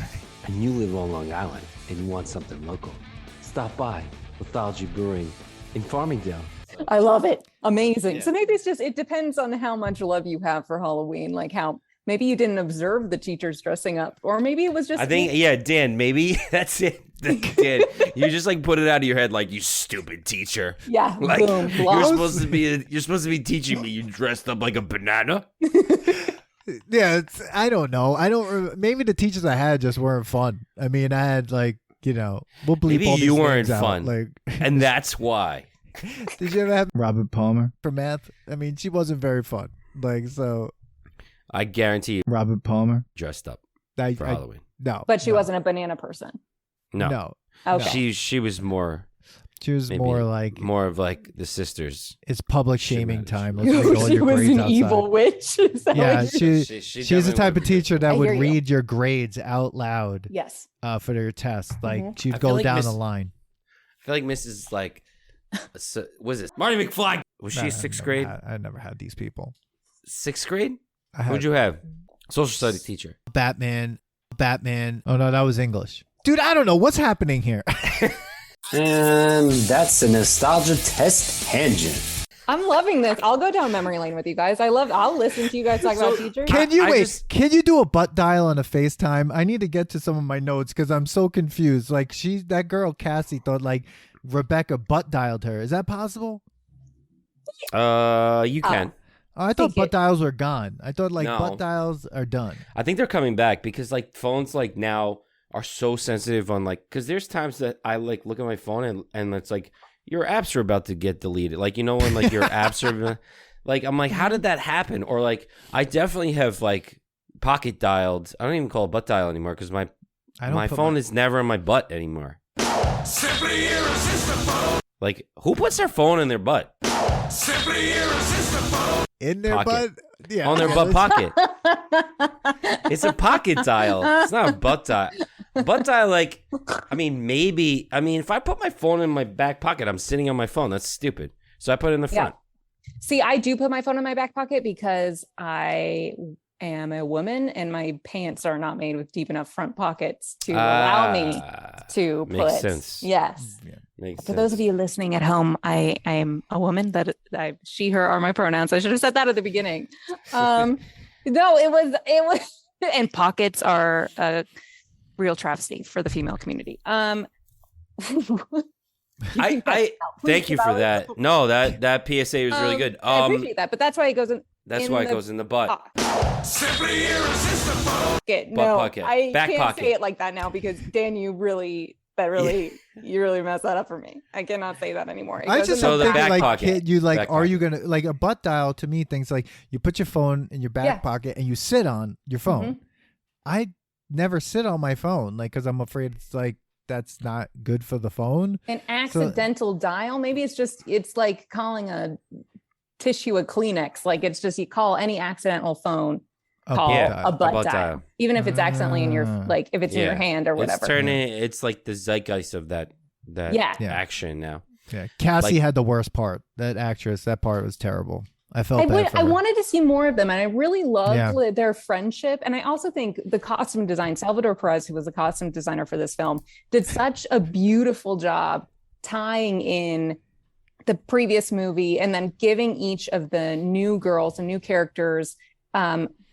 and you live on Long Island and you want something local. Stop by Mythology Brewing in Farmingdale. I love it. Amazing. Yeah. So maybe it depends on how much love you have for Halloween. Like how maybe you didn't observe the teachers dressing up, or maybe it was just. I think, Dan, maybe that's it. Dan, you just like put it out of your head, like you stupid teacher. Yeah. Like boom, you're supposed to be teaching me. You dressed up like a banana. Yeah, I don't know. Maybe the teachers I had just weren't fun. I mean, I had like, we'll bleep maybe all these you weren't things fun, out. Like, and that's why. Did you ever have Robert Palmer for math? I mean, she wasn't very fun. Like, so. I guarantee you. Robert Palmer dressed up for Halloween. No. But she wasn't a banana person. No. Okay. She was more. She was Maybe more of like the sisters. it's public shaming time. Let's She read all your was grades an outside. evil witch. Is that Yeah, what you- she's the type of teacher that I would hear you. read your grades out loud Yes. for your test. Like Mhm. she'd I feel go like down the line. I feel like Mrs. like, was it Marty McFly? Was she sixth grade? I never had these people. Sixth grade? I had What'd you have? Social studies teacher. Batman. Oh no, that was English. Dude, I don't know what's happening here. And that's the nostalgia test tangent. I'm loving this. I'll go down memory lane with you guys. I'll listen to you guys talk about teachers. Can you I wait? just- Can you do a butt dial on a FaceTime? I need to get to some of my notes because I'm so confused. Like that girl Cassie thought like Rebecca butt dialed her. Is that possible? You can. Oh, I thought Think butt it- dials were gone. I thought like No. butt dials are done. I think they're coming back because like phones like now are so sensitive on like because there's times that I like look at my phone and it's like your apps are about to get deleted. Like when like your apps are like I'm like how did that happen? Or like I definitely have like pocket dialed. I don't even call it butt dial anymore because my phone is never in my butt anymore. Simply irresistible. Like who puts their phone in their butt? Simply irresistible. In their Pocket. butt. Yeah, On their butt pocket. It's a pocket dial. It's not a butt dial. Butt dial, like, I mean, maybe. I mean, if I put my phone in my back pocket, I'm sitting on my phone. That's stupid. So I put it in the front. See, I do put my phone in my back pocket because I am a woman and my pants are not made with deep enough front pockets to allow me to makes put. sense. Yes. Makes For sense. those of you listening at home, I am a woman. She, her are my pronouns. I should have said that at the beginning. No, it was, and pockets are a real travesty for the female community. I thank you for that. No, that PSA was really good. I appreciate that, but that's why it goes in. That's why it goes in the butt. Simply irresistible. Pocket. Butt No, pocket. I Back can't pocket. say it like that now because Dan, you really messed that up for me. I cannot say that anymore. It I goes just in So don't the think back like pocket. kid, you like Back are you pocket. gonna like a butt dial to me thinks like you put your phone in your back Yeah. pocket and you sit on your phone. Mhm. I never sit on my phone like because I'm afraid it's like that's not good for the phone. An accidental dial. Maybe it's like calling a tissue a Kleenex. Like it's just you call any accidental phone. Call Yeah, a butt butt dial. dial. Even if it's accidentally in your like if it's in your Yeah. hand or whatever. It's like the zeitgeist of that Yeah. action now. Yeah, Cassie Like- had the worst part. That actress, that part was terrible. I felt bad for I her. wanted to see more of them, and I really loved Yeah. their friendship. And I also think the costume design, Salvador Perez, who was the costume designer for this film, did such a beautiful job tying in the previous movie and then giving each of the new girls and new characters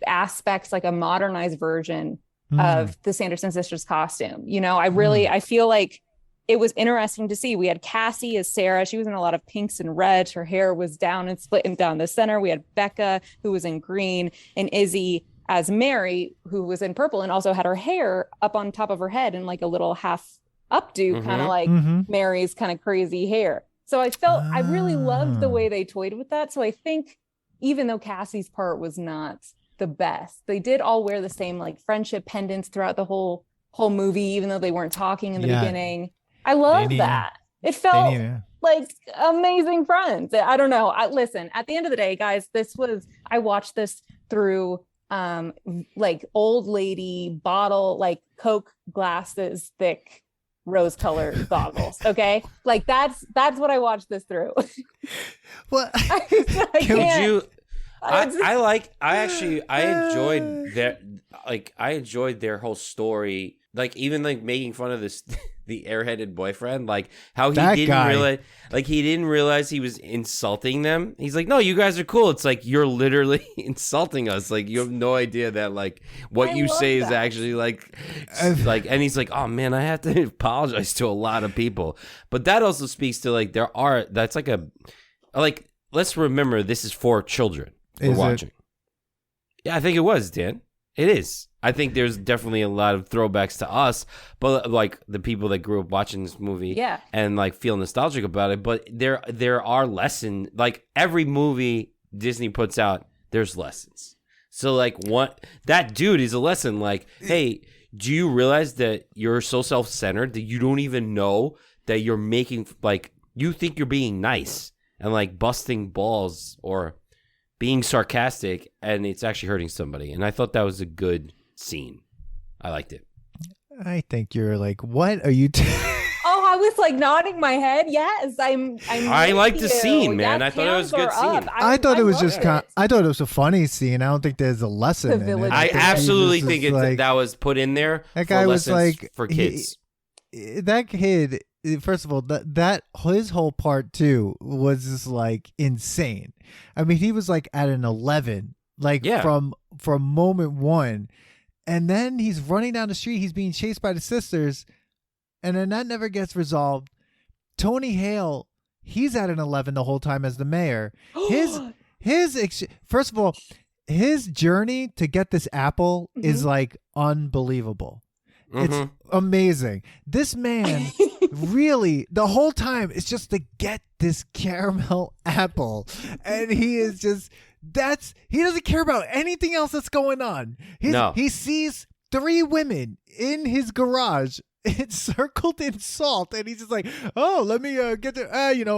aspects like a modernized version of the Sanderson sisters costume. You know, I feel like it was interesting to see. We had Cassie as Sarah. She was in a lot of pinks and reds. Her hair was down and split and down the center. We had Becca, who was in green, and Izzy as Mary, who was in purple and also had her hair up on top of her head in like a little half updo, kind of like Mary's kind of crazy hair. So I really loved the way they toyed with that. So I think even though Cassie's part was not the best, they did all wear the same like friendship pendants throughout the whole movie, even though they weren't talking in the beginning. I love that. It felt like amazing friends. I don't know. Listen, at the end of the day, guys, I watched this through like old lady bottle, like Coke glasses, thick rose colored goggles. Okay. Like that's what I watched this through. What? I enjoyed their whole story. Like even like making fun of this the airheaded boyfriend, like how he didn't realize he was insulting them. He's like, no, you guys are cool. It's like you're literally insulting us. Like you have no idea that like what you say is actually like and he's like, oh man, I have to apologize to a lot of people. But that also speaks to like that's like a like let's remember this is for children we're watching. Yeah, I think it was, Dan. It is. I think there's definitely a lot of throwbacks to us, but like the people that grew up watching this movie and like feel nostalgic about it. But there are lessons. Like every movie Disney puts out, there's lessons. So like that dude is a lesson. Like, hey, do you realize that you're so self-centered that you don't even know that you're making like you think you're being nice and like busting balls or being sarcastic, and it's actually hurting somebody. And I thought that was a good scene. I liked it. I think you're like, what are you? Oh, I was like nodding my head. Yes, I liked the scene, man. Yes, I thought it was a good hands are scene. up. I thought it was loved just kind. I thought it was a funny scene. I don't think there's a lesson The in it. village I He absolutely just think was like, that was put in there. that for guy was lessons like for kids. That kid. First of all, that his whole part too was just like insane. I mean, he was like at an 11, like from moment one, and then he's running down the street. He's being chased by the sisters, and then that never gets resolved. Tony Hale, he's at an 11 the whole time as the mayor. First of all, his journey to get this apple is like unbelievable. It's amazing. This man really the whole time is just to get this caramel apple, and he is just he doesn't care about anything else that's going on. He sees 3 women in his garage. It's circled in salt, and he's just like, oh, let me get there.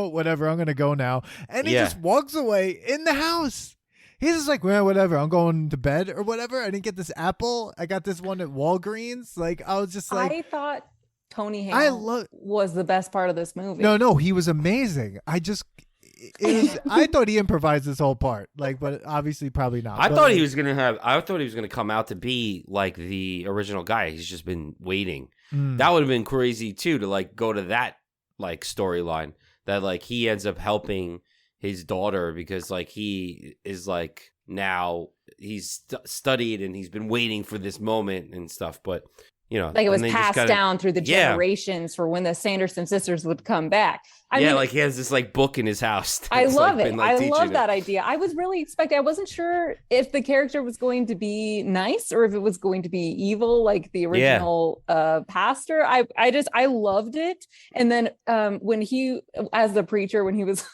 Whatever, I'm gonna go now. And he just walks away in the house. He's just like, well, whatever, I'm going to bed or whatever. I didn't get this apple. I got this one at Walgreens. Like, I was just like, I thought Tony Hale was the best part of this movie. No, he was amazing. I thought he improvised this whole part, like, but obviously probably not. I thought he was gonna come out to be like the original guy. He's just been waiting. That would have been crazy too, to like go to that like storyline that like he ends up helping his daughter because like he is like now he's studied and he's been waiting for this moment and stuff, but like it was passed down through the generations for when the Sanderson sisters would come back. I mean, like he has this like book in his house. I love it. I love that idea. I was really expecting. I wasn't sure if the character was going to be nice or if it was going to be evil, like the original pastor. I loved it. And then when he, as the preacher, when he was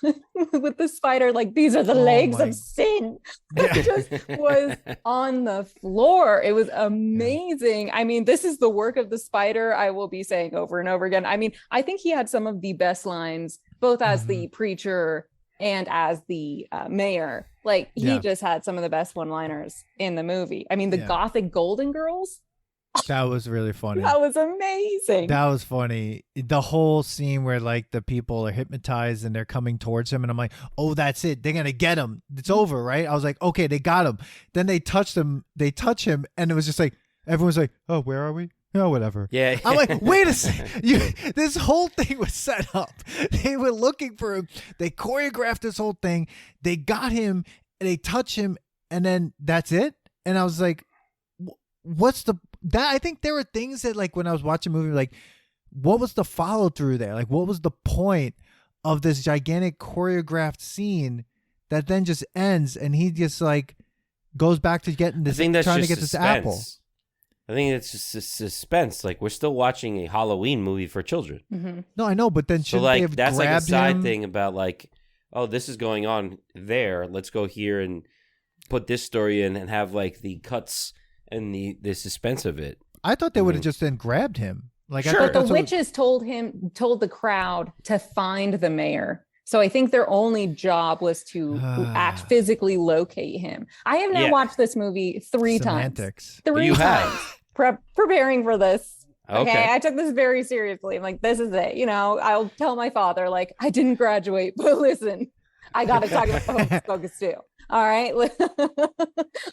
with the spider, like these are the legs of sin, just was on the floor. It was amazing. I mean, this is the work of the spider. I will be saying over and over again. I mean, I think he had some of the best lines, both as the preacher and as the mayor. Like he just had some of the best one-liners in the movie. I mean, the Gothic Golden Girls. That was really funny. That was amazing. That was funny. The whole scene where like the people are hypnotized and they're coming towards him, and I'm like, oh, that's it. They're gonna get him. It's over, right? I was like, okay, they got him. Then they touch him, and it was just like everyone's like, oh, where are we? Oh, whatever. Yeah. I'm like, wait a second. This whole thing was set up. They were looking for him. They choreographed this whole thing. They got him, and they touch him, and then that's it. And I was like, I think there were things that like when I was watching the movie, like what was the follow through there? Like what was the point of this gigantic choreographed scene that then just ends and he just like goes back to getting this, trying to get this apple. I think it's just a suspense. Like we're still watching a Halloween movie for children. No, I know, but then should they have that's grabbed like a side him? thing about like, oh, this is going on there. Let's go here and put this story in and have like the cuts and the suspense of it. I thought they would have just then grabbed him. Like sure. I thought the witches told the crowd to find the mayor. So I think their only job was to physically locate him. I have now watched this movie 3 Semantics. times. 3 You times. Preparing for this. Okay. I took this very seriously. I'm like, this is it. I'll tell my father, like, I didn't graduate, but listen, I got to talk about Hocus Pocus too. All right.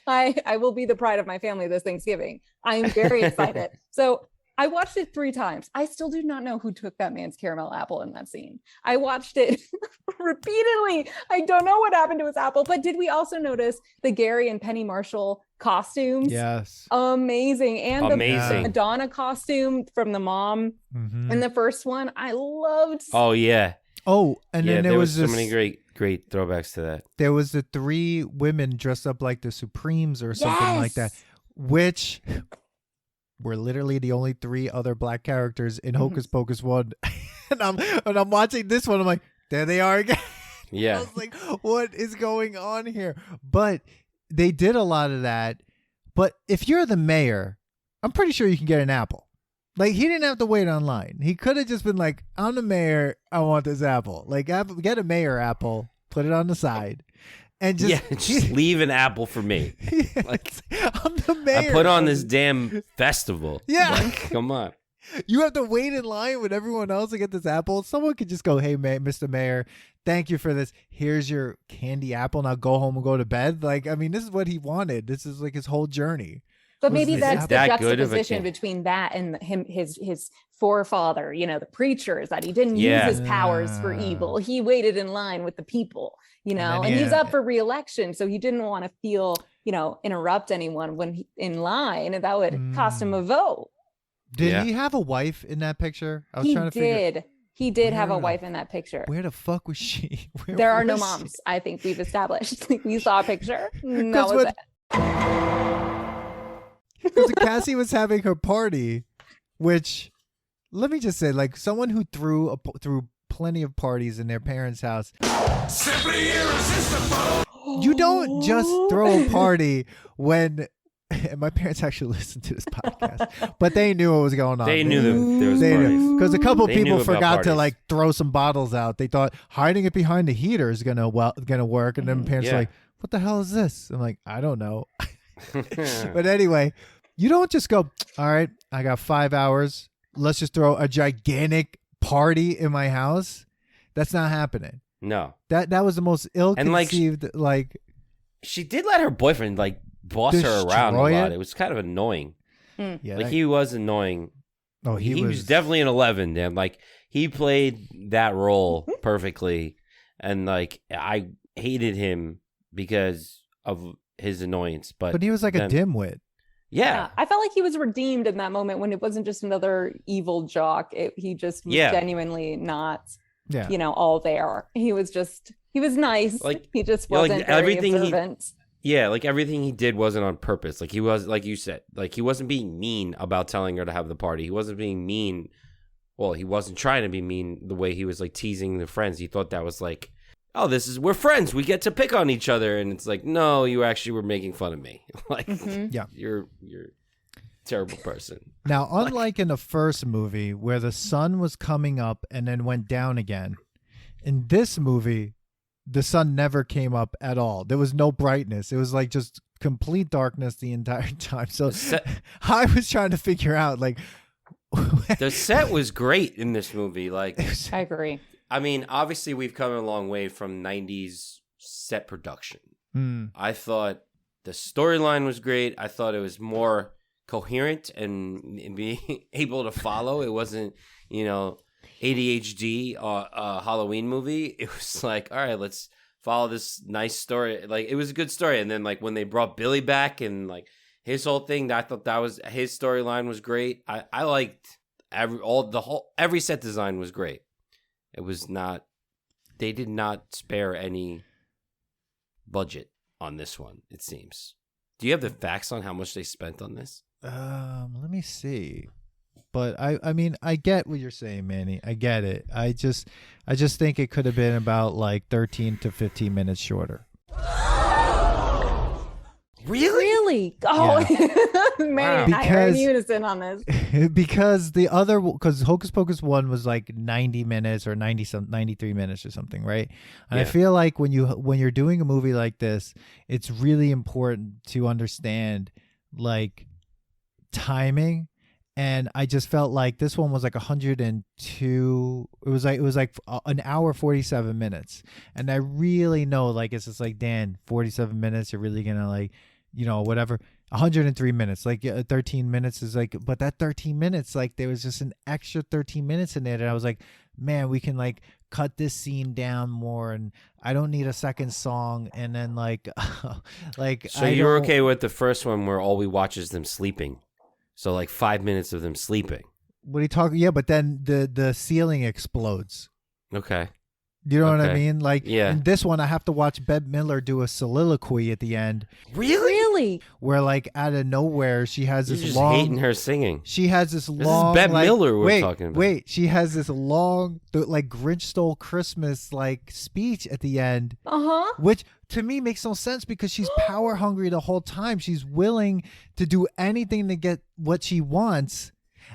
I will be the pride of my family this Thanksgiving. I'm very excited. So I watched it 3 times. I still do not know who took that man's caramel apple in that scene. I watched it repeatedly. I don't know what happened to his apple, but did we also notice the Gary and Penny Marshall costumes? Yes. Amazing. And Amazing. the Madonna costume from the mom in the first one. I loved. Oh, yeah. Oh, and then there was so many great throwbacks to that. There was the 3 women dressed up like the Supremes or something like that, which were literally the only 3 other black characters in Hocus Pocus 1. and I'm watching this one. I'm like, there they are again. Yeah. I was like, what is going on here? But they did a lot of that. But if you're the mayor, I'm pretty sure you can get an apple. Like, he didn't have to wait online. He could have just been like, I'm the mayor. I want this apple. Like, get a mayor apple, put it on the side, and just leave an apple for me. Yes, Like, I'm the mayor. I put on this damn festival. Yeah. Like, come on. You have to wait in line with everyone else to get this apple. Someone could just go, hey, Mr. Mayor, thank you for this. Here's your candy apple. Now go home and go to bed. Like, I mean, this is what he wanted. This is like his whole journey. But Was maybe this that's the that good of a juxtaposition king? between that and his forefather, the preachers, that he didn't Yeah. use his powers for evil. He waited in line with the people, then and he's up for re-election. So he didn't want to feel, interrupt anyone when in line, and that would cost him a vote. Did he have a wife in that picture? I was He trying to figure. did. He did have a Where- wife in that picture. Where the fuck was she? Where There are no was she? moms. I think we've established. We saw a picture. That 'Cause was when- it. Because Cassie was having her party, which, let me just say, like, someone who threw plenty of parties in their parents' house, Simply irresistible. you don't just throw a party when. And my parents actually listened to this podcast, but they knew what was going on. They knew there was They parties. knew because a couple They knew people about forgot to parties. like throw some bottles out. They thought hiding it behind the heater is gonna work, and then parents Yeah. are like, "What the hell is this?" I'm like, "I don't know." But anyway, you don't just go, all right, I got 5 hours. Let's just throw a gigantic party in my house. That's not happening. No. That was the most ill-conceived, like She did let her boyfriend, like, boss her around a Destroy lot. it? It was kind of annoying. yeah, Like, he was annoying. he was definitely an 11, Dan. Like, he played that role perfectly. And, like, I hated him because of his annoyance. But he was like a dimwit. Yeah. I felt like he was redeemed in that moment when it wasn't just another evil jock. He just was genuinely not, all there. He was nice. Like, he just like, wasn't very everything observant. Yeah, like everything he did wasn't on purpose. Like he was, like you said, like he wasn't being mean about telling her to have the party. He wasn't being mean. Well, he wasn't trying to be mean the way he was like teasing the friends. He thought that was like, oh, we're friends. We get to pick on each other. And it's like, no, you actually were making fun of me. Like, Yeah. you're a terrible person. Now, unlike in the first movie where the sun was coming up and then went down again, in this movie, the sun never came up at all. There was no brightness. It was like just complete darkness the entire time. So I was trying to figure out, like, the set was great in this movie. Like, I agree. I mean, obviously we've come a long way from 90s set production. I thought the storyline was great. I thought it was more coherent and being able to follow. It wasn't, ADHD Halloween movie. It was like, all right, let's follow this nice story. Like, it was a good story. And then, like, when they brought Billy back and like his whole thing, I thought that was his storyline was great. I liked every set design was great. It was not, they did not spare any budget on this one, it seems. Do you have the facts on how much they spent on this? Let me see. But I mean, I get what you're saying, Manny. I get it. I just think it could have been about like 13 to 15 minutes shorter. Really? Oh, man, I are in Because- unison on this. because Hocus Pocus 1 was like 90 minutes or 93 minutes or something, right? And I Yeah. feel like when you're doing a movie like this, it's really important to understand like timing. And I just felt like this one was like 102. It was like an hour 47 minutes. And I really know, like, it's just like, Dan, 47 minutes. You're really gonna like, whatever. 103 minutes, like 13 minutes is like, but that 13 minutes, like there was just an extra 13 minutes in it. And I was like, man, we can like cut this scene down more. And I don't need a second song. And then like, So you're okay with the first one where all we watch is them sleeping? So like 5 minutes of them sleeping. What are you talking? Yeah, but then the ceiling explodes. Okay. You know what I Okay. mean? Like, Yeah. in this one, I have to watch Bette Midler do a soliloquy at the end, Really? where like out of nowhere she has You're this just long. hating her singing. She has this is long. Bette like, Midler we're wait, talking about. Wait, she has this long, like Grinch Stole Christmas like speech at the end, Uh-huh. which to me makes no sense because she's power hungry the whole time. She's willing to do anything to get what she wants.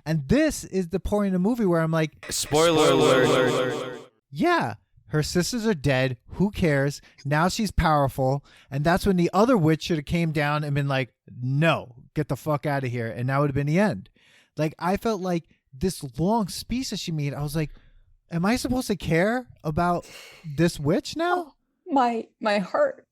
And this is the point in the movie where I'm like, Spoiler alert. yeah, her sisters are dead. Who cares? Now she's powerful. And that's when the other witch should have came down and been like, no, get the fuck out of here. And that would have been the end. Like, I felt like this long speech that she made, I was like, am I supposed to care about this witch now? My heart.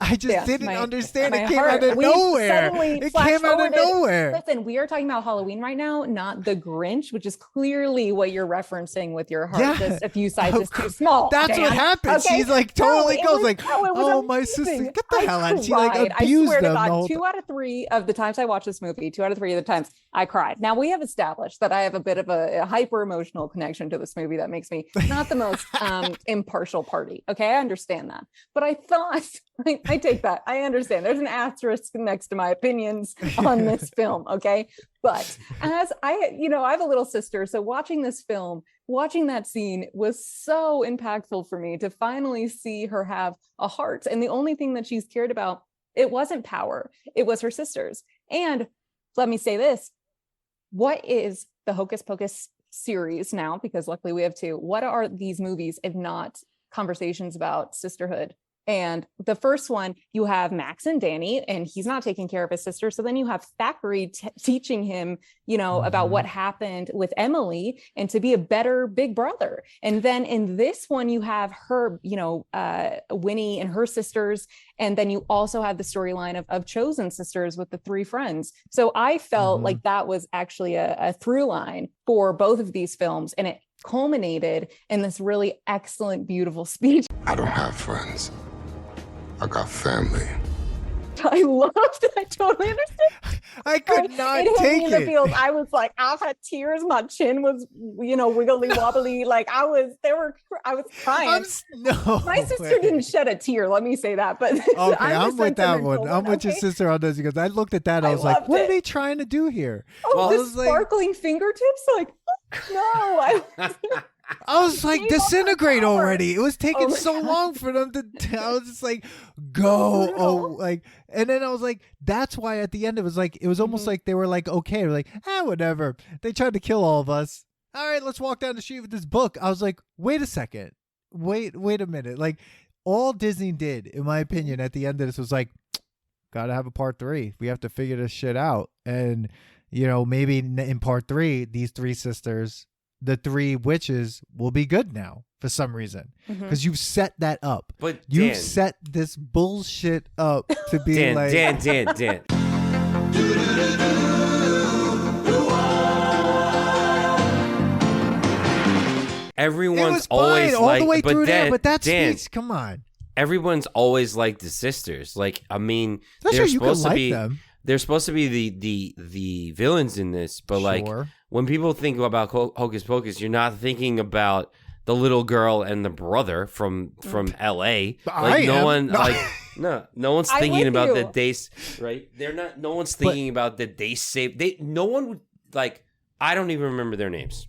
I just didn't understand. It came heart. out of nowhere. It came out of nowhere. Listen, we are talking about Halloween right now, not the Grinch, which is clearly what you're referencing with your heart. Just a few sizes too small. That's Dan. what happened. Okay? She's like totally goes like, oh, my sister, get the hell out. She I like abused swear them. to The God, whole 2 out of 3 of the times I watched this movie, 2 out of 3 of the times I cried. Now we have established that I have a bit of a hyper emotional connection to this movie that makes me not the most impartial party. Okay, I understand that, but I thought I take that. I understand. There's an asterisk next to my opinions on this film. Okay, but as I have a little sister, so watching this film, watching that scene was so impactful for me to finally see her have a heart, and the only thing that she's cared about, it wasn't power, it was her sisters. And let me say this. What is the Hocus Pocus series now? Because luckily we have 2. What are these movies if not conversations about sisterhood? And the first one, you have Max and Danny, and he's not taking care of his sister. So then you have Thackeray teaching him, about what happened with Emily and to be a better big brother. And then in this one, you have her, Winnie and her sisters. And then you also have the storyline of chosen sisters with the 3 friends. So I felt like that was actually a through line for both of these films. And it culminated in this really excellent, beautiful speech. I don't have friends. I got family. I loved it. I totally understand. I could not hit take me in the it. feels. I was like, I had tears. My chin was, wiggly wobbly. Like I was crying. My sister didn't shed a tear. Let me say that. But okay, I'm with that one. I'm with your sister on this because I looked at that. I was like, what are they trying to do here? The sparkling fingertips. Like, no, I was like, disintegrate already. It was taking so long for them to. I was just like, go. And then I was like, that's why at the end it was like, it was almost like they were like, okay, we're like, whatever. They tried to kill all of us. All right, let's walk down the street with this book. I was like, wait a second. Wait a minute. Like, all Disney did, in my opinion, at the end of this was like, gotta have a part 3. We have to figure this shit out. And, maybe in part 3, these 3 sisters, the 3 witches will be good now for some reason because you've set that up. But you've set this bullshit up to be Dan. Everyone's always all the way through Dan, there, but that Dan, speech, come on. Everyone's always liked the sisters. Like, I mean, That's they're sure you supposed could to like be. them. They're supposed to be the villains in this, but like when people think about Hocus Pocus, you're not thinking about the little girl and the brother from L.A. Like no one's thinking about the days, right? They're not. No one's thinking about the day save. No one would like. I don't even remember their names.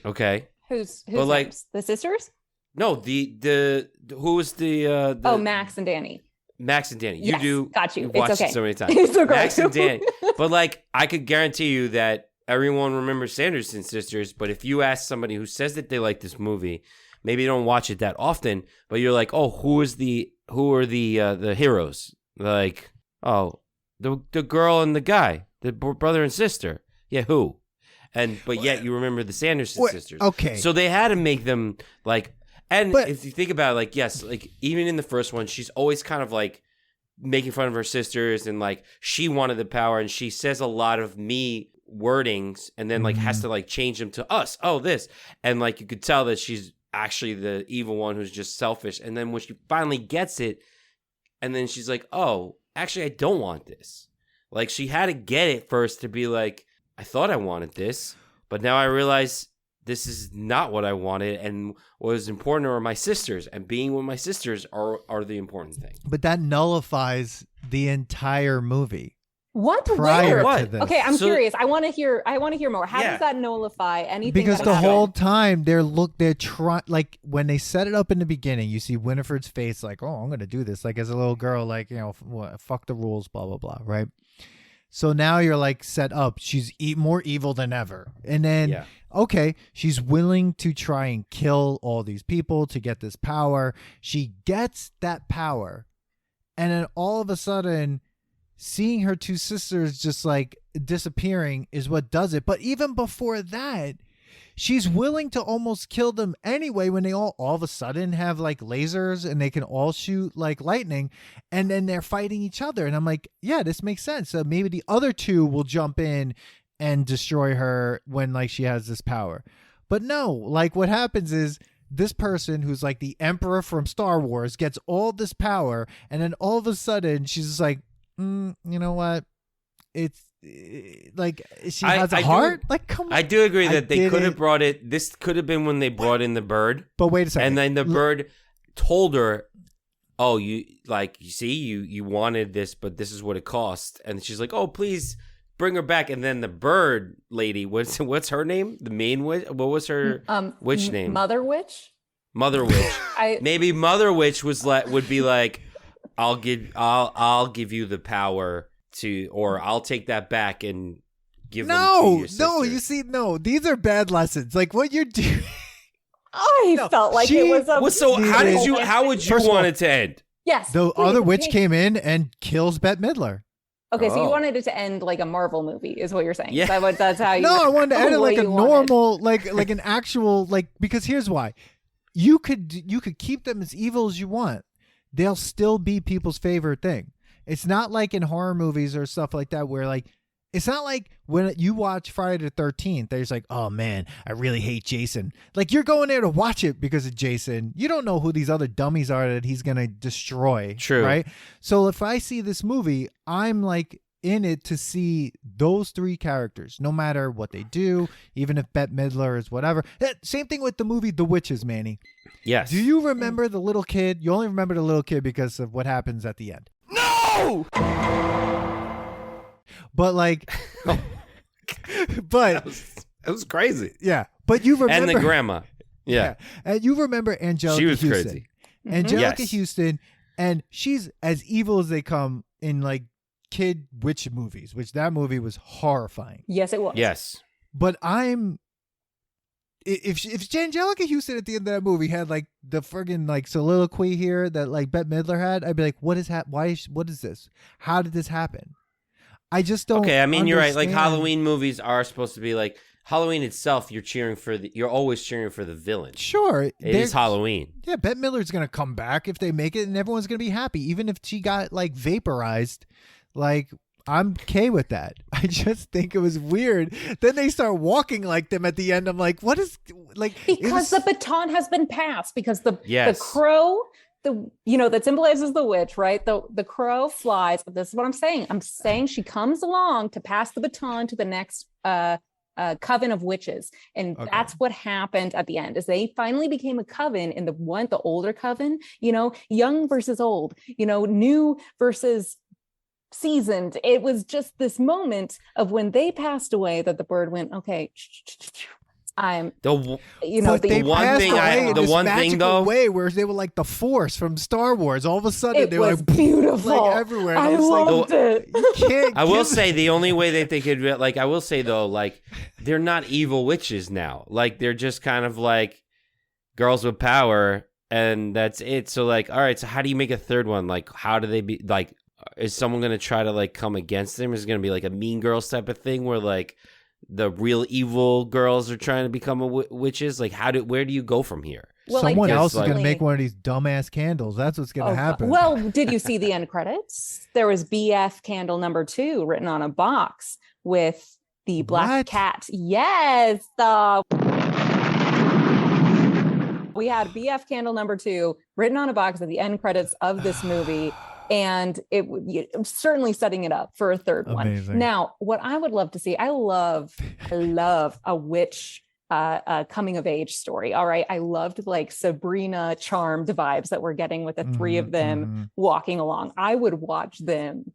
Okay. Who's like names? The sisters? No, the who was the Max and Danny. Max and Danny. Yes, You do. Got you. You've watched it so many times. It's okay. Max and Danny. But like, I could guarantee you that everyone remembers Sanderson sisters. But if you ask somebody who says that they like this movie, maybe they don't watch it that often, but you're like, oh, who are the heroes? Like, oh, the girl and the guy, the brother and sister. Yeah, who? But yet you remember the Sanderson sisters. Okay. So they had to make them like. And if you think about it, like, yes, like even in the first one, she's always kind of like making fun of her sisters and like she wanted the power and she says a lot of me wordings and then like has to like change them to us. Oh, this. And like you could tell that she's actually the evil one who's just selfish. And then when she finally gets it and then she's like, oh, actually, I don't want this. Like she had to get it first to be like, I thought I wanted this, but now I realize this is not what I wanted, and what was important are my sisters, and being with my sisters are the important thing. But that nullifies the entire movie. What? Prior Where? to this. Okay, I'm curious. I want to hear more. How does that nullify anything? Because the whole time they're trying, like when they set it up in the beginning, you see Winifred's face, like, oh, I'm gonna do this, like as a little girl, like fuck the rules, blah blah blah, right? So now you're like set up. She's more evil than ever. And then, okay, she's willing to try and kill all these people to get this power. She gets that power. And then all of a sudden, seeing her two sisters just like disappearing is what does it. But even before that, she's willing to almost kill them anyway when they all of a sudden have like lasers and they can all shoot like lightning, and then they're fighting each other. And I'm like, yeah, this makes sense. So maybe the other two will jump in and destroy her when like she has this power. But no, like what happens is this person who's like the emperor from Star Wars gets all this power, and then all of a sudden she's just like, you know what? It's like she has a heart. Like, come on. I do agree that they could have brought it. This could have been when they brought in the bird. But wait a second. And then the bird told her, "Oh, you see, you wanted this, but this is what it cost." And she's like, "Oh, please bring her back." And then the bird lady, what's her name? The main witch. What was her witch name? Mother Witch. Mother Witch. Maybe Mother Witch would be like, I'll give you the power to, or I'll take that back and give them to your sister. No, you see, these are bad lessons. Like what you're doing. I felt like it was a. Well, so how would you want it to end? Yes. The other witch came in and kills Bette Midler. Okay, so you wanted it to end like a Marvel movie, is what you're saying? Yeah. That's how you. No, I wanted to end it like a normal, like an actual, like, because here's why. You could keep them as evil as you want. They'll still be people's favorite thing. It's not like in horror movies or stuff like that where like, it's not like when you watch Friday the 13th, there's like, oh man, I really hate Jason. Like you're going there to watch it because of Jason. You don't know who these other dummies are that he's going to destroy. True. Right? So if I see this movie, I'm like in it to see those three characters, no matter what they do, even if Bette Midler is whatever. Same thing with the movie The Witches, Manny. Yes. Do you remember the little kid? You only remember the little kid because of what happens at the end. No! But like, but it was crazy. Yeah, but you remember, and the grandma, yeah. And you remember Angelica. She was Houston. crazy. Angelica Yes. Houston, and she's as evil as they come in like kid witch movies, which that movie was horrifying. Yes, it was. Yes, but if Angelica Houston at the end of that movie had like the friggin' like soliloquy here that like Bette Midler had, I'd be like, what is what is this? How did this happen? I just don't. Okay, I mean, you're right. Like understand. Halloween movies are supposed to be like Halloween itself. You're always cheering for the villain. Sure, It is Halloween. Yeah, Bette Midler's gonna come back if they make it, and everyone's gonna be happy, even if she got like vaporized. Like, I'm okay with that. I just think it was weird. Then they start walking like them at the end. I'm like, what is like? Because the baton has been passed. Because the Yes. crow, that symbolizes the witch, right? The crow flies. This is what I'm saying. I'm saying she comes along to pass the baton to the next coven of witches, and that's what happened at the end. Is they finally became a coven, and the older coven, young versus old, new versus seasoned. It was just this moment of when they passed away that the bird went, okay, I'm but they one thing away in this one thing magical though way where they were like the Force from Star Wars. All of a sudden it they were was like beautiful, like everywhere. And I loved it. You can't I will give- say the only way that they could like I will say though, like they're not evil witches now. Like they're just kind of like girls with power, and that's it. So like, all right, so how do you make a third one? Like, how do they be like? Is someone gonna try to like come against them? Is it gonna be like a Mean Girls type of thing where like the real evil girls are trying to become witches? Like, where do you go from here? Well, someone else is like- going to make one of these dumbass candles. That's what's going to happen. Well, did you see the end credits? There was BF candle number 2 written on a box with the black What? cat. Yes. We had BF candle number 2 written on a box at the end credits of this movie. And it certainly setting it up for a third Amazing. one. Now, what I would love to see, I love a witch coming of age story. All right. I loved like Sabrina Charmed vibes that we're getting with the three of them walking along. I would watch them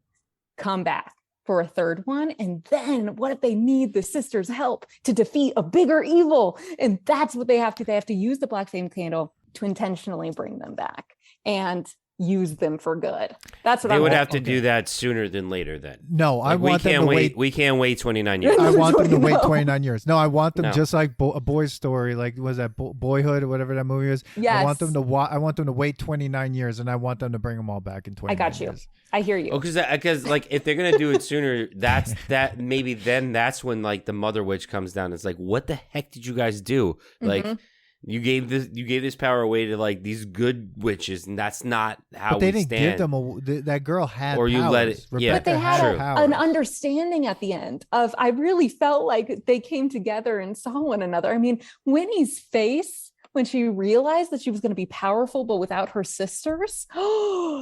come back for a third one. And then what if they need the sisters' help to defeat a bigger evil? And that's what they have to use the black flame candle to intentionally bring them back. And use them for good. That's what They I would want. have to do that sooner than later then. No, I Like, want them to wait. We can't wait 29 years. I want them to wait No. 29 years. No, I want them No. just like A Boy's Story, like was that Boyhood or whatever that movie is. I Yes. want them to I want them to wait 29 years, and I want them to bring them all back in 29 I got you. years. I hear you. Oh, because like if they're gonna do it sooner, maybe then that's when like the Mother Witch comes down. It's like, what the heck did you guys do? Like you gave this power away to like these good witches, and that's not how But they we didn't stand. give them that girl had Or you powers. let it- yeah. But they Rebecca had True. an understanding at the end of, I really felt like they came together and saw one another. I mean, Winnie's face when she realized that she was going to be powerful, but without her sisters,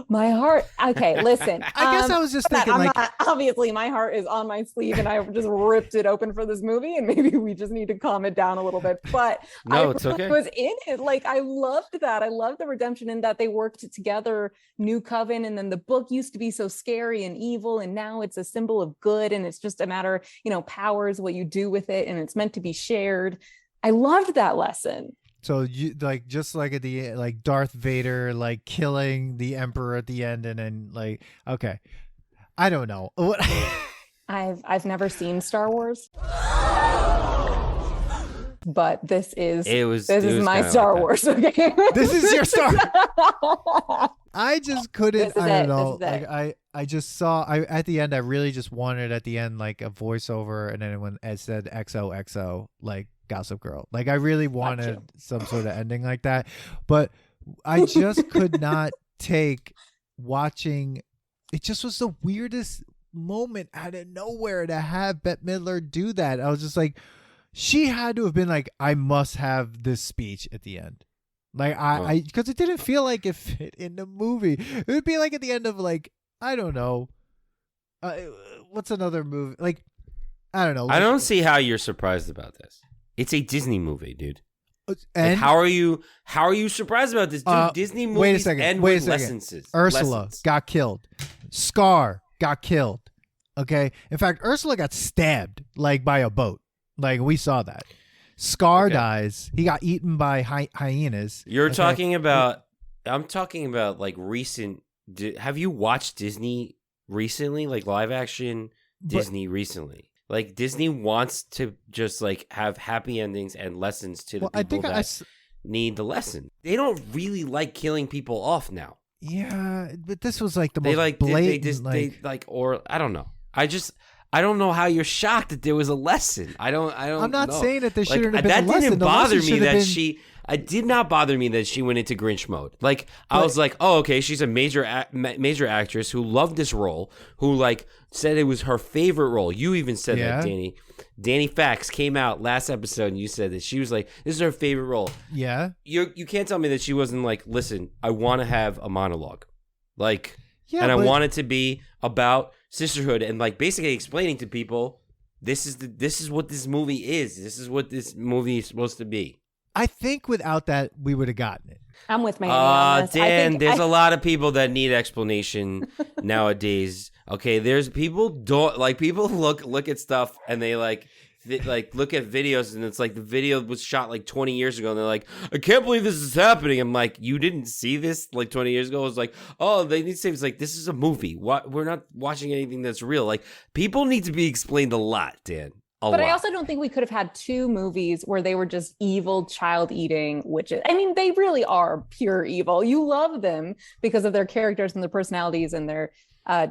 my heart. Okay, listen. I guess I was just Matt, thinking, like, obviously my heart is on my sleeve and I just ripped it open for this movie, and maybe we just need to calm it down a little bit. But No, I it's okay. was in it. Like, I loved that. I loved the redemption in that they worked together, New Coven, and then the book used to be so scary and evil, and now it's a symbol of good, and it's just a matter, powers, what you do with it, and it's meant to be shared. I loved that lesson. So you like just like at the like Darth Vader like killing the Emperor at the end, and then like okay, I don't know what. I've never seen Star Wars, but this is my Star Wars. Okay, This is your Star. I just couldn't. This is I don't it. know. This is Like I just saw. At the end, I really just wanted at the end like a voiceover, and then when it said XOXO, like Gossip Girl. Like I really wanted some sort of ending like that, but I just could not take watching. It just was the weirdest moment out of nowhere to have Bette Midler do that. I was just like, she had to have been like, I must have this speech at the end. Like I because it didn't feel like it fit in the movie. It would be like at the end of like, I don't know, what's another movie? Like, I don't know. I don't see how you're surprised about this. It's a Disney movie, dude. And Like, how are you surprised about this, dude? Disney movies wait a second. end Wait a with second. lessons. Ursula got killed. Scar got killed. Okay. In fact, Ursula got stabbed like by a boat. Like we saw that. Scar dies. He got eaten by hyenas. You're talking about. I'm talking about like recent. Have you watched Disney recently? Like live action Disney recently? Like Disney wants to just like have happy endings and lessons to the people that need the lesson. They don't really like killing people off now. Yeah, but this was like the most blatant. Or I don't know. I don't know how you're shocked that there was a lesson. I don't. I'm not know. saying that there shouldn't have been that a lesson. didn't The bother lesson me should have that been- she. It did not bother me that she went into Grinch mode. Like I was like, oh, okay, she's a major actress who loved this role, who like said it was her favorite role. You even said that, Danny. Danny Fax came out last episode, and you said that she was like, this is her favorite role. Yeah. You can't tell me that she wasn't like, listen, I want to have a monologue, like, Yeah, and I but- want it to be about sisterhood and like basically explaining to people this is what this movie is. This is what this movie is supposed to be. I think without that, we would have gotten it. I'm with Manny on this. Dan, there's a lot of people that need explanation nowadays. Okay, there's people people look at stuff and they like look at videos and it's like the video was shot like 20 years ago and they're like, I can't believe this is happening. I'm like, you didn't see this like 20 years ago? It's like, oh, they need to say it's like this is a movie. What? We're not watching anything that's real. Like people need to be explained a lot, Dan. But I also don't think we could have had two movies where they were just evil child-eating witches. I mean, they really are pure evil. You love them because of their characters and their personalities and their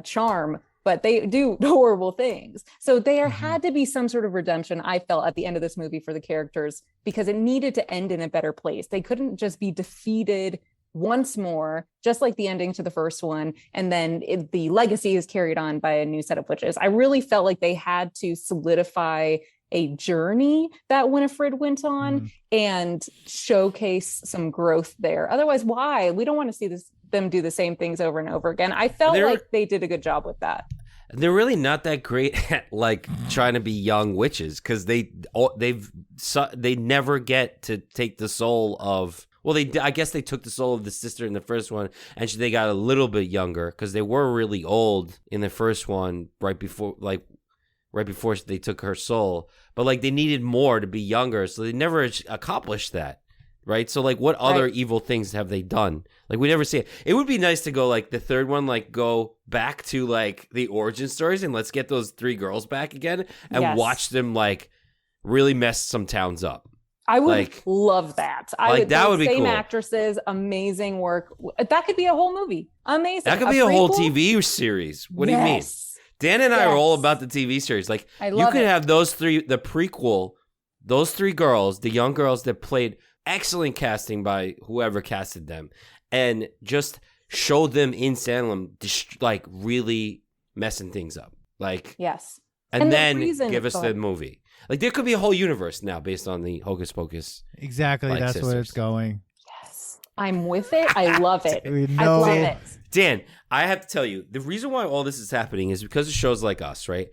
charm, but they do horrible things. So there had to be some sort of redemption, I felt, at the end of this movie for the characters because it needed to end in a better place. They couldn't just be defeated once more, just like the ending to the first one, and then the legacy is carried on by a new set of witches. I really felt like they had to solidify a journey that Winifred went on and showcase some growth there. Otherwise, why? We don't want to see them do the same things over and over again. I felt like they did a good job with that. They're really not that great at like trying to be young witches because they never get to take the soul of. Well, I guess they took the soul of the sister in the first one, and they got a little bit younger because they were really old in the first one, right before they took her soul. But like they needed more to be younger, so they never accomplished that, right? So like what other evil things have they done? Like we never see it. It would be nice to go like the third one, like go back to like the origin stories and let's get those 3 girls back again and watch them like really mess some towns up. I would love that. That would be same cool. actresses, amazing work. That could be a whole movie. Amazing. That could be a whole TV series. What do you mean? Dan and I are all about the TV series. Like you could have those 3, the prequel, those 3 girls, the young girls that played excellent casting by whoever casted them, and just show them in Salem, like really messing things up. Like and then give us the movie. Like there could be a whole universe now based on the Hocus Pocus. Exactly, that's sisters. Where it's going. Yes, I'm with it. I love it. I love it. Dan, I have to tell you, the reason why all this is happening is because of shows like us, right?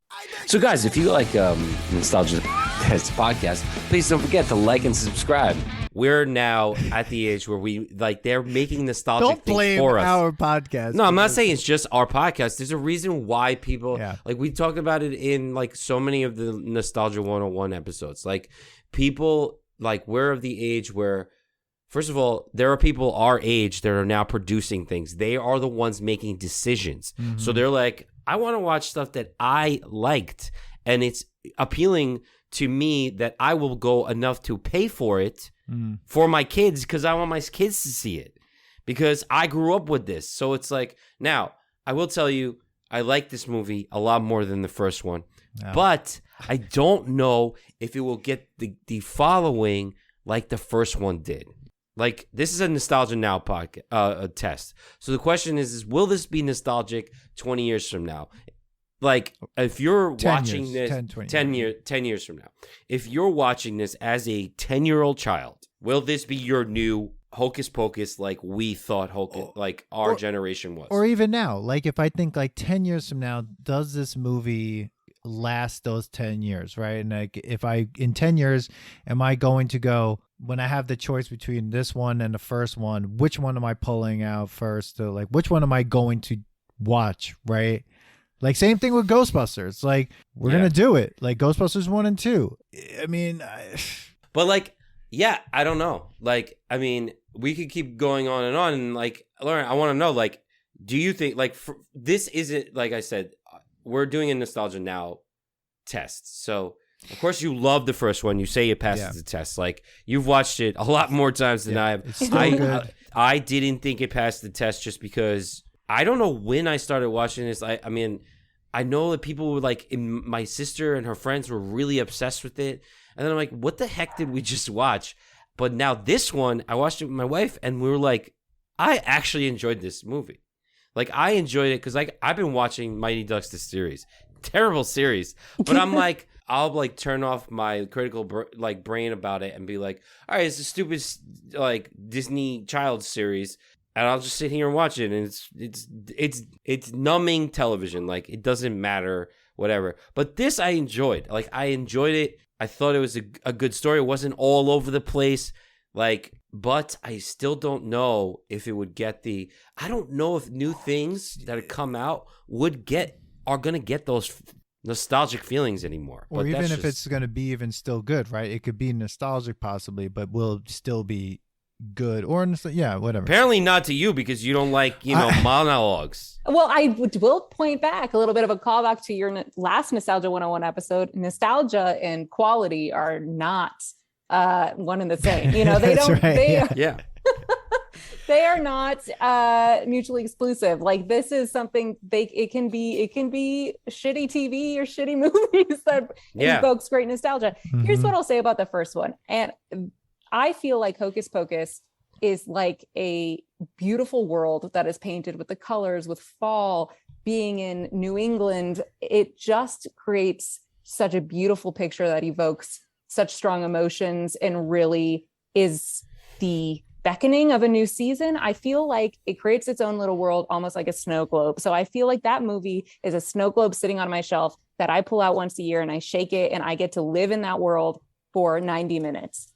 So guys, if you like Nostalgia Test podcast, please don't forget to like and subscribe. We're now at the age where we like they're making nostalgic things for us. Our podcast. No, I'm not saying it's just our podcast. There's a reason why people like we talked about it in like so many of the Nostalgia 101 episodes. Like people like we're of the age where first of all, there are people our age that are now producing things. They are the ones making decisions. Mm-hmm. So they're like, I want to watch stuff that I liked and it's appealing to me that I will go enough to pay for it for my kids because I want my kids to see it because I grew up with this. So it's like, now, I will tell you, I like this movie a lot more than the first one, but I don't know if it will get the following like the first one did. Like, this is a Nostalgia Now podcast, test. So the question is will this be nostalgic 20 years from now? Like, if you're watching this 10 years from now, if you're watching this as a 10-year-old child, will this be your new Hocus Pocus like we thought our generation was? Or even now, like if I think like 10 years from now, does this movie last those 10 years, right? And like if in 10 years, am I going to go, when I have the choice between this one and the first one, which one am I pulling out first? To like, which one am I going to watch, right? Like same thing with Ghostbusters. Like we're gonna do it. Like Ghostbusters 1 and 2. I mean, but like, yeah, I don't know. Like, I mean, we could keep going on. And like, Lauren, I want to know. Like, do you think like this isn't like I said? We're doing a Nostalgia Now test. So of course you love the first one. You say it passes the test. Like you've watched it a lot more times than I have. It's still good. I didn't think it passed the test just because. I don't know when I started watching this. I mean, I know that people were like, my sister and her friends were really obsessed with it. And then I'm like, what the heck did we just watch? But now this one, I watched it with my wife and we were like, I actually enjoyed this movie. Like I enjoyed it because like I've been watching Mighty Ducks the series. Terrible series. But I'm like, I'll like turn off my critical brain about it and be like, all right, it's a stupid like Disney child series. And I'll just sit here and watch it, and it's numbing television. Like it doesn't matter, whatever. But this I enjoyed. Like I enjoyed it. I thought it was a good story. It wasn't all over the place. Like, but I still don't know if it would get I don't know if new things that have come out are gonna get those nostalgic feelings anymore. Or even if it's gonna be even still good, right? It could be nostalgic possibly, but will still be good or whatever. Apparently not to you because you don't like monologues. Well, I will point back a little bit of a callback to your last Nostalgia 101 episode. Nostalgia and quality are not one and the same. They don't. Right. They are not mutually exclusive. Like this is something it can be shitty TV or shitty movies that evokes great nostalgia. Mm-hmm. Here's what I'll say about the first one. And I feel like Hocus Pocus is like a beautiful world that is painted with the colors, with fall, being in New England. It just creates such a beautiful picture that evokes such strong emotions and really is the beckoning of a new season. I feel like it creates its own little world, almost like a snow globe. So I feel like that movie is a snow globe sitting on my shelf that I pull out once a year and I shake it and I get to live in that world for 90 minutes.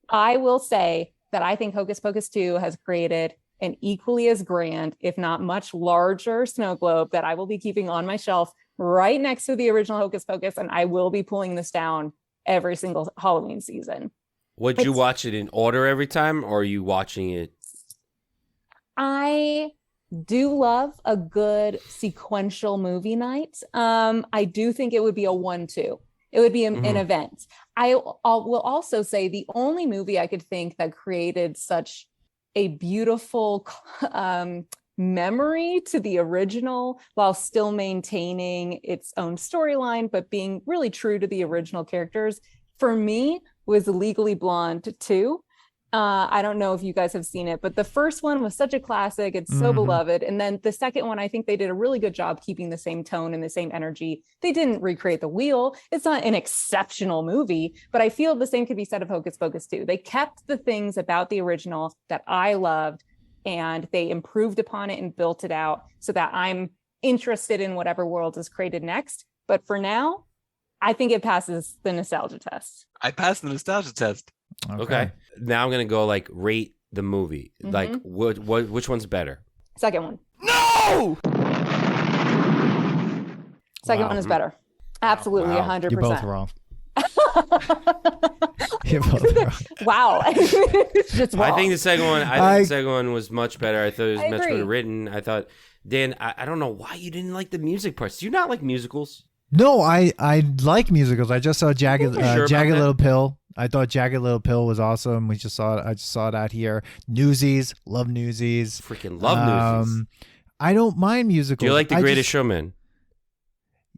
I will say that I think Hocus Pocus 2 has created an equally as grand, if not much larger snow globe that I will be keeping on my shelf right next to the original Hocus Pocus. And I will be pulling this down every single Halloween season. Would you watch it in order every time, or are you watching it? I do love a good sequential movie night. I do think it would be a 1-2. It would be an event. Will also say the only movie I could think that created such a beautiful memory to the original while still maintaining its own storyline, but being really true to the original characters, for me, was Legally Blonde 2. I don't know if you guys have seen it, but the first one was such a classic. It's so beloved. And then the second one, I think they did a really good job keeping the same tone and the same energy. They didn't recreate the wheel. It's not an exceptional movie, but I feel the same could be said of Hocus Pocus 2. They kept the things about the original that I loved, and they improved upon it and built it out so that I'm interested in whatever world is created next. But for now, I think it passes the nostalgia test. I passed the nostalgia test. Okay. Now I'm gonna go like rate the movie. Like which one's better? Second one. No. Second one is better. Absolutely, 100%. You're both wrong. You're both wrong. Wow. It's just wrong. I think the second one. I think the second one was much better. I thought it was much better written. I thought, Dan, I don't know why you didn't like the music parts. Do you not like musicals? No, I like musicals. I just saw Jagged Little Pill. I thought Jagged Little Pill was awesome. I just saw it out here. Newsies, love Newsies. Freaking love Newsies. I don't mind musicals. Do you like The Greatest Showman?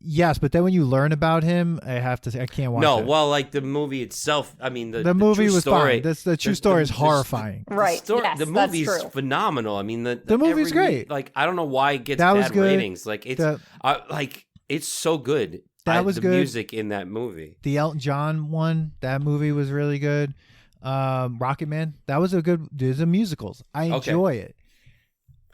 Yes, but then when you learn about him, I can't watch it. No, well, like the movie itself. I mean, the movie was story, fine. The true story is horrifying. Right. Yes, the movie's phenomenal. I mean, the movie's great. Like, I don't know why it gets bad ratings. Like, it's it's so good. That was the good. Music in that movie. The Elton John one, that movie was really good. Rocket Man, that was a good. There's a musicals. I enjoy it.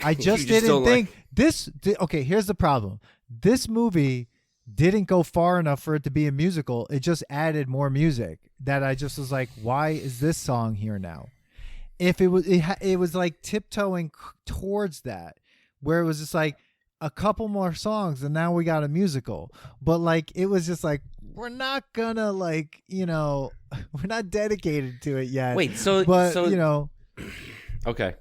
I just didn't think this. Okay, here's the problem. This movie didn't go far enough for it to be a musical. It just added more music that I just was like, why is this song here now? If it was like tiptoeing towards that, where it was just like a couple more songs and now we got a musical. But like, it was just like, we're not gonna we're not dedicated to it yet. Wait, okay.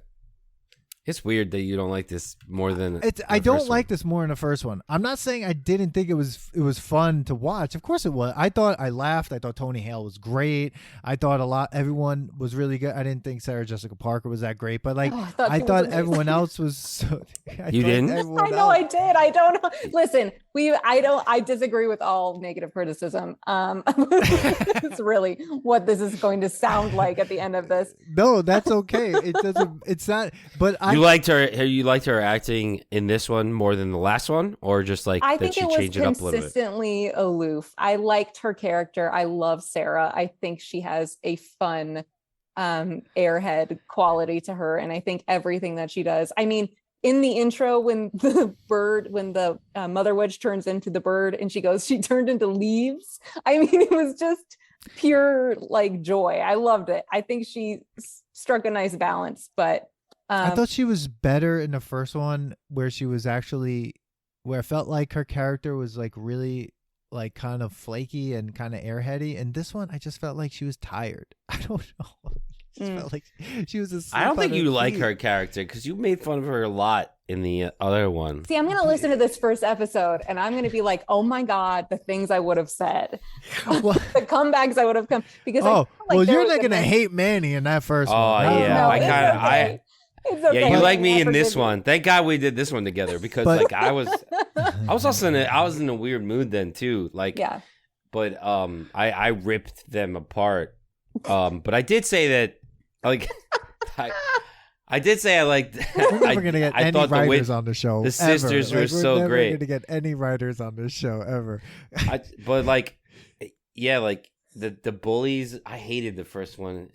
It's weird that you don't like this more than I don't like this more than the first one. I'm not saying I didn't think it was fun to watch. Of course it was. I laughed. I thought Tony Hale was great. I thought everyone was really good. I didn't think Sarah Jessica Parker was that great, but like I thought everyone else was so You didn't? I know I did. I don't know. Listen, I disagree with all negative criticism. It's really what this is going to sound like at the end of this. No, that's okay. It's not, but you liked her acting in this one more than the last one, or just like I that think she changed it up a little bit? Consistently aloof. I liked her character. I love Sarah. I think she has a fun airhead quality to her, and I think everything that she does. I mean, in the intro, when the mother witch turns into the bird, and she turned into leaves. I mean, it was just pure like joy. I loved it. I think she struck a nice balance, but. I thought she was better in the first one where I felt like her character was like really like kind of flaky and kind of airheady. And this one, I just felt like she was tired. I don't know. Felt like she was asleep. I don't think on you her like feet. her character because you made fun of her a lot in the other one. See, I'm going to listen to this first episode and I'm going to be like, oh my God, the things I would have said, the comebacks I would have come because you're not going to hate Manny in that first one. Oh yeah, It's okay. Yeah, you like me I in this forgive you. one. Thank God we did this one together because I was also in a weird mood then too. Like, yeah. But I ripped them apart. But I did say that like I did say I liked. We're never gonna get any writers on the show. The sisters were so great. We're never gonna get any writers on this show ever. But like, yeah, like. The bullies, I hated the first one.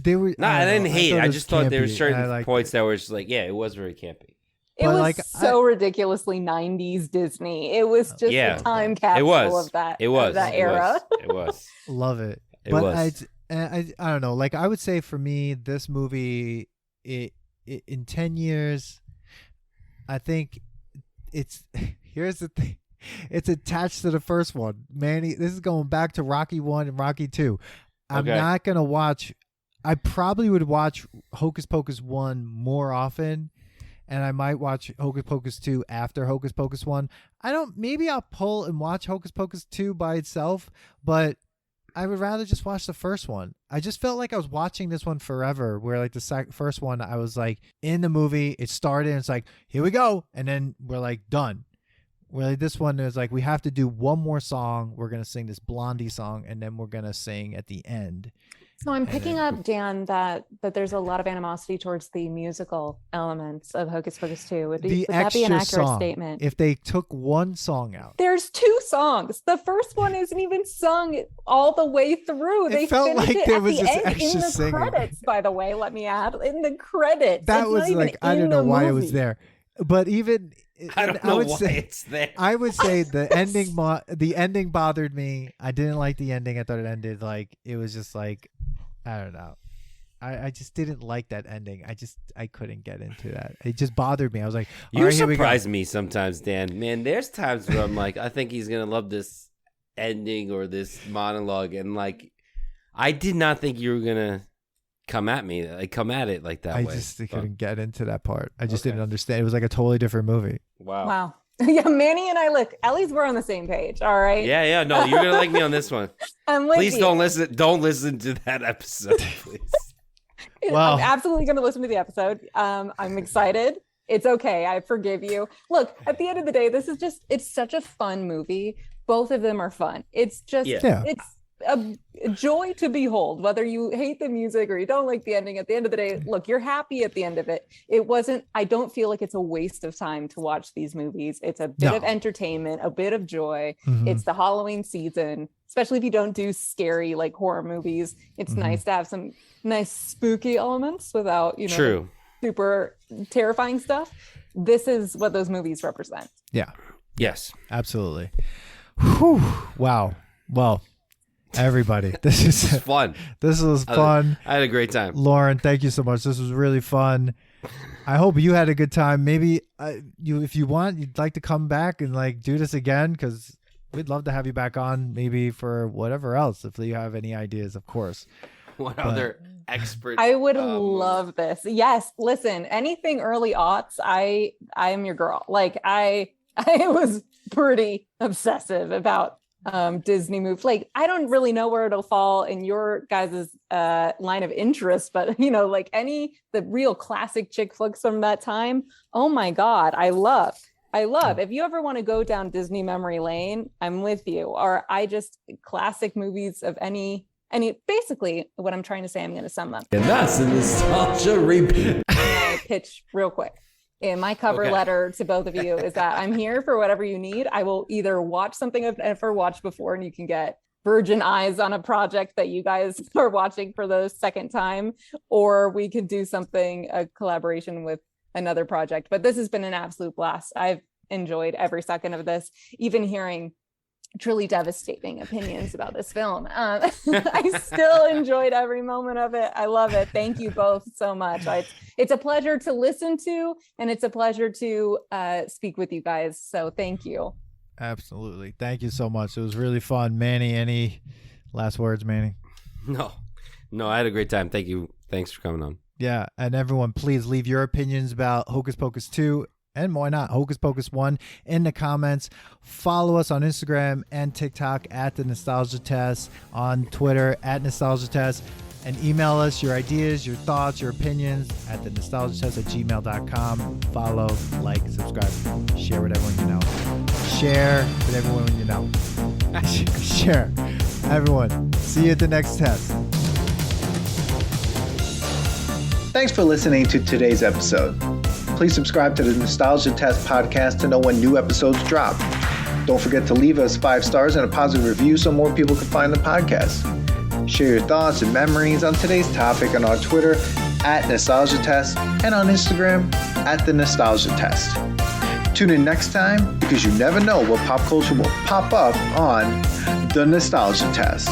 They were. I didn't hate it. I just thought there were campy. certain points that were just like, yeah, it was very campy. It was so ridiculously 90s Disney. It was just a time capsule of that. It was of that era. It was. Love it. I don't know. Like I would say for me, this movie, in 10 years, I think here's the thing. It's attached to the first one. Manny, this is going back to Rocky 1 and Rocky 2. I'm not going to watch. I probably would watch Hocus Pocus 1 more often, and I might watch Hocus Pocus 2 after Hocus Pocus 1. Maybe I'll pull and watch Hocus Pocus 2 by itself, but I would rather just watch the first one. I just felt like I was watching this one forever, where like the first one, I was like in the movie, it started, and it's like, here we go, and then we're like done. Where like, this one is like, we have to do one more song. We're going to sing this Blondie song, and then we're going to sing at the end. So I'm picking up, Dan, that there's a lot of animosity towards the musical elements of Hocus Pocus 2. Would that be an accurate statement? If they took one song out. There's 2 songs. The first one isn't even sung all the way through. They felt finished like it there at was the just end extra in the singing. credits, by the way, let me add. In the credits. That It's was not even like, I in don't know the why it movie. was there. But even I don't know why it's there. I would say the ending the ending bothered me. I didn't like the ending. I thought it ended like, it was just like, I don't know. I just didn't like that ending. I couldn't get into that. It just bothered me. I was like, you surprise me sometimes, Dan. Man, there's times where I'm like, I think he's gonna love this ending or this monologue, and like, I did not think you were gonna come at it like that way. I just couldn't get into that part. I just didn't understand. It was like a totally different movie. Wow. Yeah, Manny and I, look, at least we're on the same page. All right. Yeah. No, you're gonna like me on this one. I'm with Please you. don't listen to that episode, please. Well, I'm absolutely going to listen to the episode. I'm excited. It's okay. I forgive you. Look, at the end of the day, it's such a fun movie. Both of them are fun. It's just, it's a joy to behold, whether you hate the music or you don't like the ending. At the end of the day, look, you're happy at the end of it. I don't feel like it's a waste of time to watch these movies. It's a bit of entertainment, a bit of joy. Mm-hmm. It's the Halloween season, especially if you don't do scary like horror movies. It's nice to have some nice spooky elements without, True. super terrifying stuff. This is what those movies represent. Yeah. Yes. Absolutely. Whew. Wow. Well, everybody, this is fun. This was fun. I had a great time. Lauren, thank you so much. This was really fun. I hope you had a good time. Maybe if you want, you'd like to come back and like do this again, because we'd love to have you back on, maybe for whatever else, if you have any ideas, of course. What other expert? I would love this. Yes. Listen, anything early aughts, I am your girl. Like I was pretty obsessive about Disney movies. Like, I don't really know where it'll fall in your guys' line of interest, but like the real classic chick flicks from that time. Oh my God. I love. If you ever want to go down Disney memory lane, I'm with you. Or classic movies of any, basically what I'm trying to say, I'm going to sum up. And that's the nostalgia repeat. Pitch real quick. And my cover letter to both of you is that I'm here for whatever you need. I will either watch something I've never watched before, and you can get virgin eyes on a project that you guys are watching for the second time, or we could do a collaboration with another project. But this has been an absolute blast. I've enjoyed every second of this, even hearing truly devastating opinions about this film. I still enjoyed every moment of it. I love it. Thank you both so much. It's a pleasure to listen to, and it's a pleasure to speak with you guys. So thank you. Absolutely. Thank you so much. It was really fun. Manny, any last words, Manny? No, I had a great time. Thank you. Thanks for coming on. Yeah. And everyone, please leave your opinions about Hocus Pocus 2 and why not Hocus Pocus 1 in the comments. Follow us on Instagram and TikTok at The Nostalgia Test, on Twitter at Nostalgia Test, and email us your ideas, your thoughts, your opinions at thenostalgiatest@gmail.com. Follow, like, subscribe, share with everyone you know. Share with everyone you know. Share. Everyone, see you at the next test. Thanks for listening to today's episode. Please subscribe to the Nostalgia Test podcast to know when new episodes drop. Don't forget to leave us 5 stars and a positive review so more people can find the podcast. Share your thoughts and memories on today's topic on our Twitter at Nostalgia Test and on Instagram at The Nostalgia Test. Tune in next time, because you never know what pop culture will pop up on The Nostalgia Test.